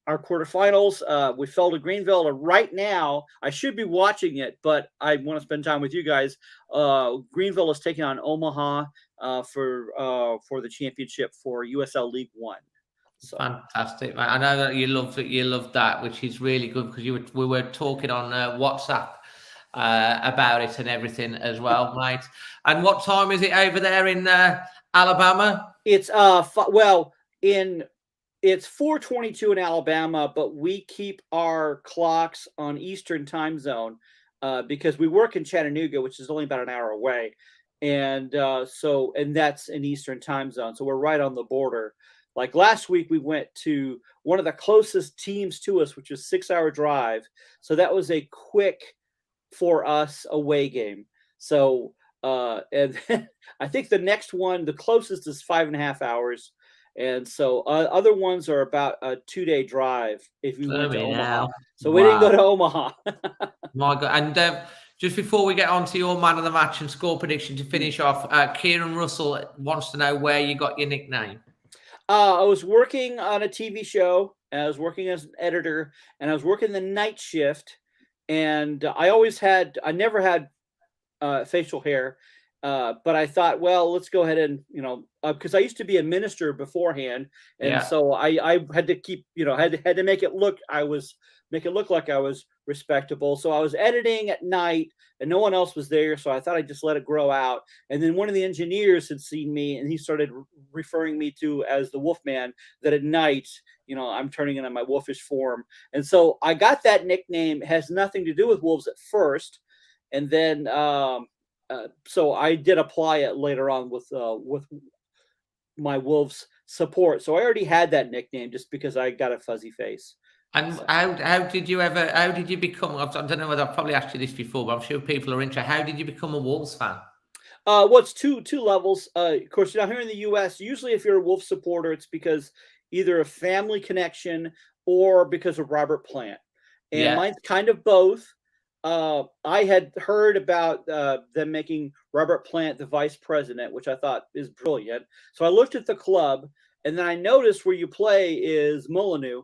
our quarterfinals. We fell to Greenville, and right now I should be watching it, but I want to spend time with you guys. Greenville is taking on Omaha for the championship for USL League One. So. Fantastic, man. I know that you love that, which is really good, because we were talking on WhatsApp about it and everything as well, mate. And what time is it over there in Alabama? It's it's 4:22 in Alabama, but we keep our clocks on Eastern time zone because we work in Chattanooga, which is only about an hour away, and that's an Eastern time zone, so we're right on the border. Like last week, we went to one of the closest teams to us, which was a 6-hour drive. So that was a quick for us away game. So and I think the next one, the closest, is 5.5 hours. And so other ones are about a 2-day drive if you went to Omaha. So we didn't go to Omaha. My God. And just before we get on to your man of the match and score prediction to finish off, Kieran Russell wants to know where you got your nickname. I was working on a TV show, and I was working as an editor, and I was working the night shift. And I never had facial hair. But I thought, well, let's go ahead and, because I used to be a minister beforehand. And so I had to keep, had to make it look like I was respectable. So I was editing at night and no one else was there. So I thought I'd just let it grow out. And then one of the engineers had seen me and he started referring me to as the Wolfman, that at night, I'm turning in on my wolfish form. And so I got that nickname. It has nothing to do with wolves at first. And then, so I did apply it later on with my Wolves support. So I already had that nickname just because I got a fuzzy face. And so. How did you become, I don't know whether I've probably asked you this before, but I'm sure people are interested. How did you become a Wolves fan? It's two levels. Of course, here in the U.S., usually if you're a Wolves supporter, it's because either a family connection or because of Robert Plant. And mine's kind of both. I had heard about them making Robert Plant the vice president, which I thought is brilliant. So I looked at the club, and then I noticed where you play is Molyneux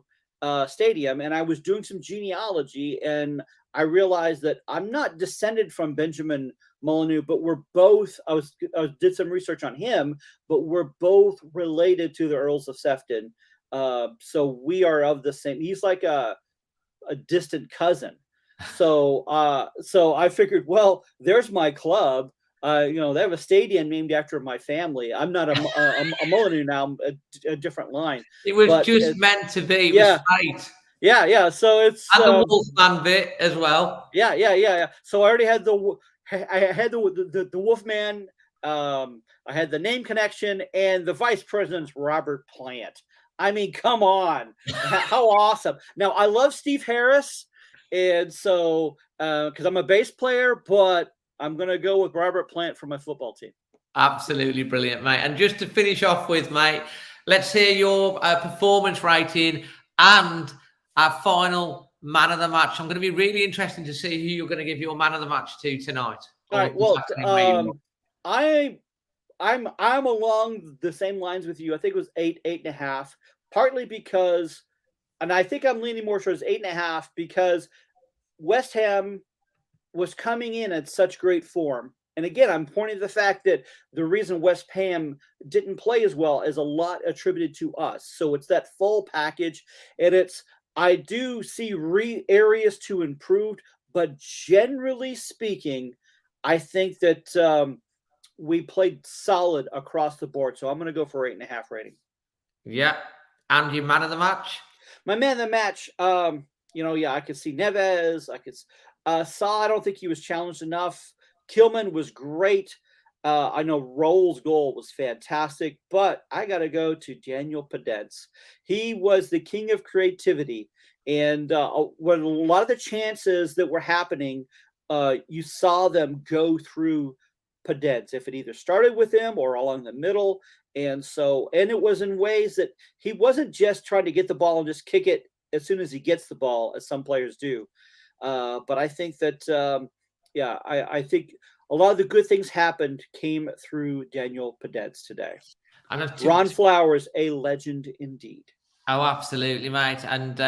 Stadium, and I was doing some genealogy, and I realized that I'm not descended from Benjamin Molyneux, but we're both. I did some research on him, but we're both related to the Earls of Sefton. So we are of the same. He's like a distant cousin. So I figured, well, there's my club. They have a stadium named after my family. I'm not a Molyneux now, a different line. It was just meant to be. It was fate. Yeah. So it's and the Wolfman bit as well. Yeah. So I already had the Wolfman I had the name connection, and the vice president's Robert Plant. I mean, come on. How awesome. Now, I love Steve Harris, and so because I'm a bass player, but I'm going to go with Robert Plant for my football team. Absolutely brilliant, mate. And just to finish off with, mate, let's hear your performance rating and our final man of the match. I'm going to be really interested to see who you're going to give your man of the match to tonight. All right. Well, I'm along the same lines with you. I think it was 8.5, partly because, and I think I'm leaning more towards 8.5 because West Ham was coming in at such great form. And again, I'm pointing to the fact that the reason West Ham didn't play as well is a lot attributed to us. So it's that full package, and I do see areas to improve, but generally speaking, I think that we played solid across the board. So I'm going to go for 8.5 rating. Yeah. And your man of the match? My man of the match, I could see Neves. I could Saw. I don't think he was challenged enough. Kilman was great. I know Roll's goal was fantastic, but I got to go to Daniel Pedence. He was the king of creativity. And when a lot of the chances that were happening, you saw them go through Pedence. If it either started with him or along the middle. And it was in ways that he wasn't just trying to get the ball and just kick it as soon as he gets the ball, as some players do. But I think that, I think a lot of the good things came through Daniel Pedence today. And Ron Flowers, a legend indeed. Oh, absolutely, mate. And,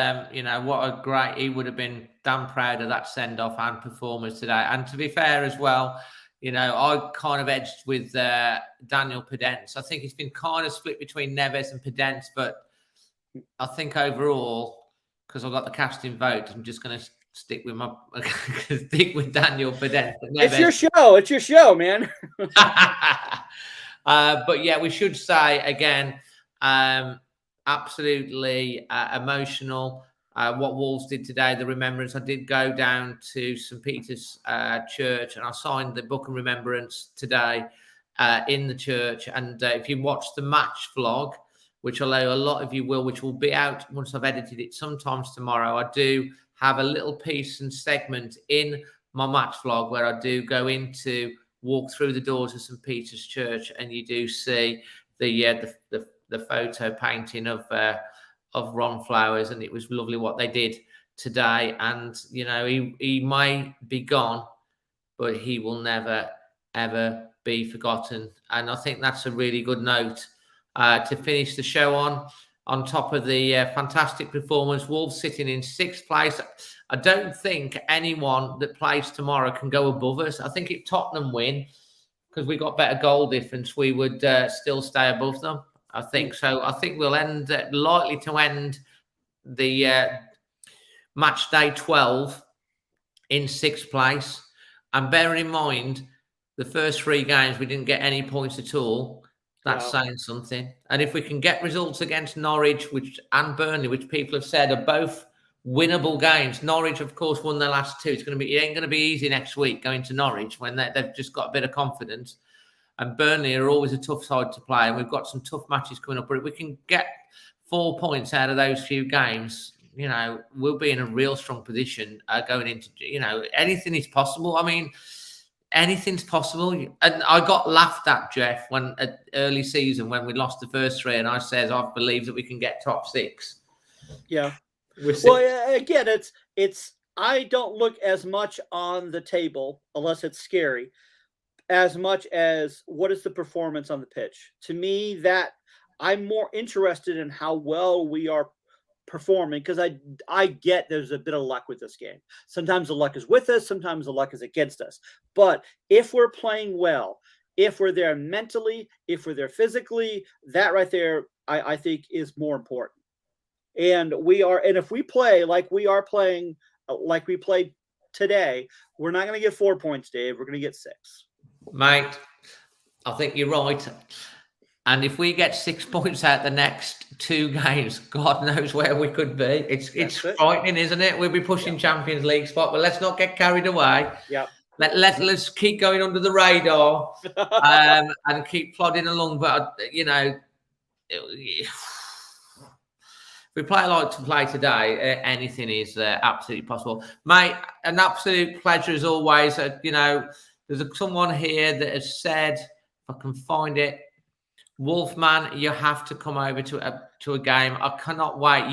he would have been damn proud of that send-off and performance today. And to be fair as well, I kind of edged with Daniel Pedence. I think it's been kind of split between Neves and Pedence, but I think overall, because I've got the casting vote, I'm just going to stick with Daniel Pedence. It's your show. It's your show, man. But yeah, we should say again, absolutely emotional. What Wolves did today, the remembrance. I did go down to St. Peter's Church and I signed the book of remembrance today in the church. And if you watch the match vlog, which I know a lot of you will, which will be out once I've edited it sometimes tomorrow, I do have a little piece and segment in my match vlog where I do go into walk through the doors of St. Peter's Church, and you do see the photo painting of Ron Flowers, and it was lovely what they did today. And he may be gone, but he will never ever be forgotten. And I think that's a really good note to finish the show on top of the fantastic performance. Wolves sitting in 6th place. I don't think anyone that plays tomorrow can go above us. I think if Tottenham win, because we got better goal difference, we would still stay above them. I think so. I think we'll likely to end the match day 12 in 6th place. And bear in mind, the first 3 games we didn't get any points at all. That's saying something. And if we can get results against Norwich and Burnley, which people have said are both winnable games. Norwich, of course, won their last 2. It ain't going to be easy next week going to Norwich when they've just got a bit of confidence. And Burnley are always a tough side to play, and we've got some tough matches coming up. But if we can get 4 points out of those few games, we'll be in a real strong position going into, anything is possible. I mean, anything's possible. And I got laughed at, Jeff, when at early season when we lost the first 3, and I said I believe that we can get top 6. Yeah. Well, again, it's I don't look as much on the table unless it's scary, as much as what is the performance on the pitch. To me, that I'm more interested in how well we are performing, because I get there's a bit of luck with this game. Sometimes the luck is with us, sometimes the luck is against us. But if we're playing well, if we're there mentally, if we're there physically, that right there, I think is more important. And if we play like we are playing, like we played today, we're not going to get 4 points, Dave. We're going to get 6. Mate, I think you're right. And if we get 6 points out the next 2 games, God knows where we could be. It's frightening, isn't it? We'll be pushing Champions League spot, but let's not get carried away. Yeah. let's keep going under the radar and keep plodding along. But you know, if we play like to play today, anything is absolutely possible, mate. An absolute pleasure as always. You know, there's someone here that has said, if I can find it, Wolfman, you have to come over to a game. I cannot wait.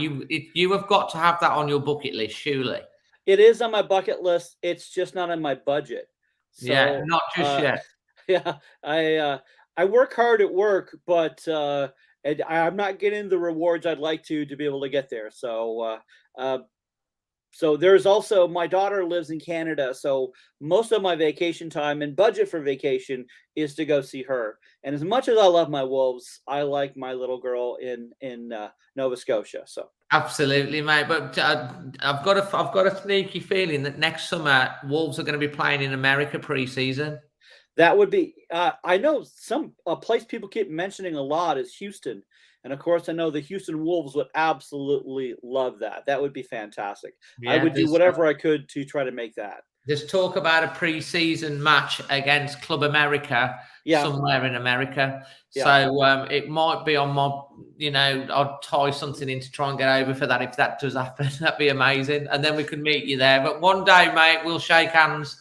You have got to have that on your bucket list, surely. It is on my bucket list. It's just not in my budget. So, yeah, not just yet. Yeah, I work hard at work, but and I'm not getting the rewards I'd like to be able to get there. So, so there's also, my daughter lives in Canada, so most of my vacation time and budget for vacation is to go see her. And as much as I love my Wolves, I like my little girl in Nova Scotia. So absolutely, mate. But I've got a sneaky feeling that next summer Wolves are going to be playing in America pre-season. That would be, I know a place people keep mentioning a lot is Houston. And of course, I know the Houston Wolves would absolutely love that. That would be fantastic. Yeah, I would do whatever I could to try to make that. There's talk about a pre-season match against Club America somewhere in America. Yeah. So it might be on my, you know, I'll tie something in to try and get over for that. If that does happen, that'd be amazing. And then we can meet you there. But one day, mate, we'll shake hands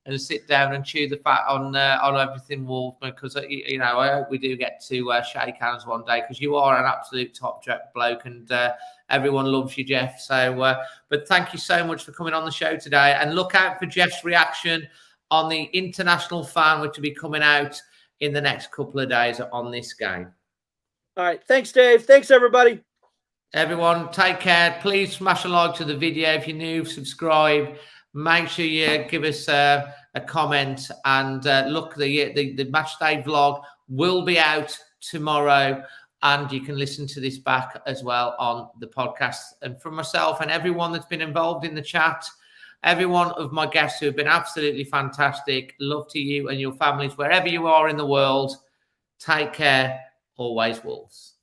and sit down and chew the fat on everything Wolfman, because you know, I hope we do get to shake hands one day, because you are an absolute top bloke and everyone loves you, Jeff. So, but thank you so much for coming on the show today, and look out for Jeff's reaction on the International Fan, which will be coming out in the next couple of days on this game. All right, thanks, Dave. Thanks, everybody. Everyone, take care. Please smash a like to the video if you're new. Subscribe. Make sure you give us a comment, and look, the match day vlog will be out tomorrow, and you can listen to this back as well on the podcast. And from myself and everyone that's been involved in the chat, every one of my guests who have been absolutely fantastic, love to you and your families wherever you are in the world. Take care. Always Wolves.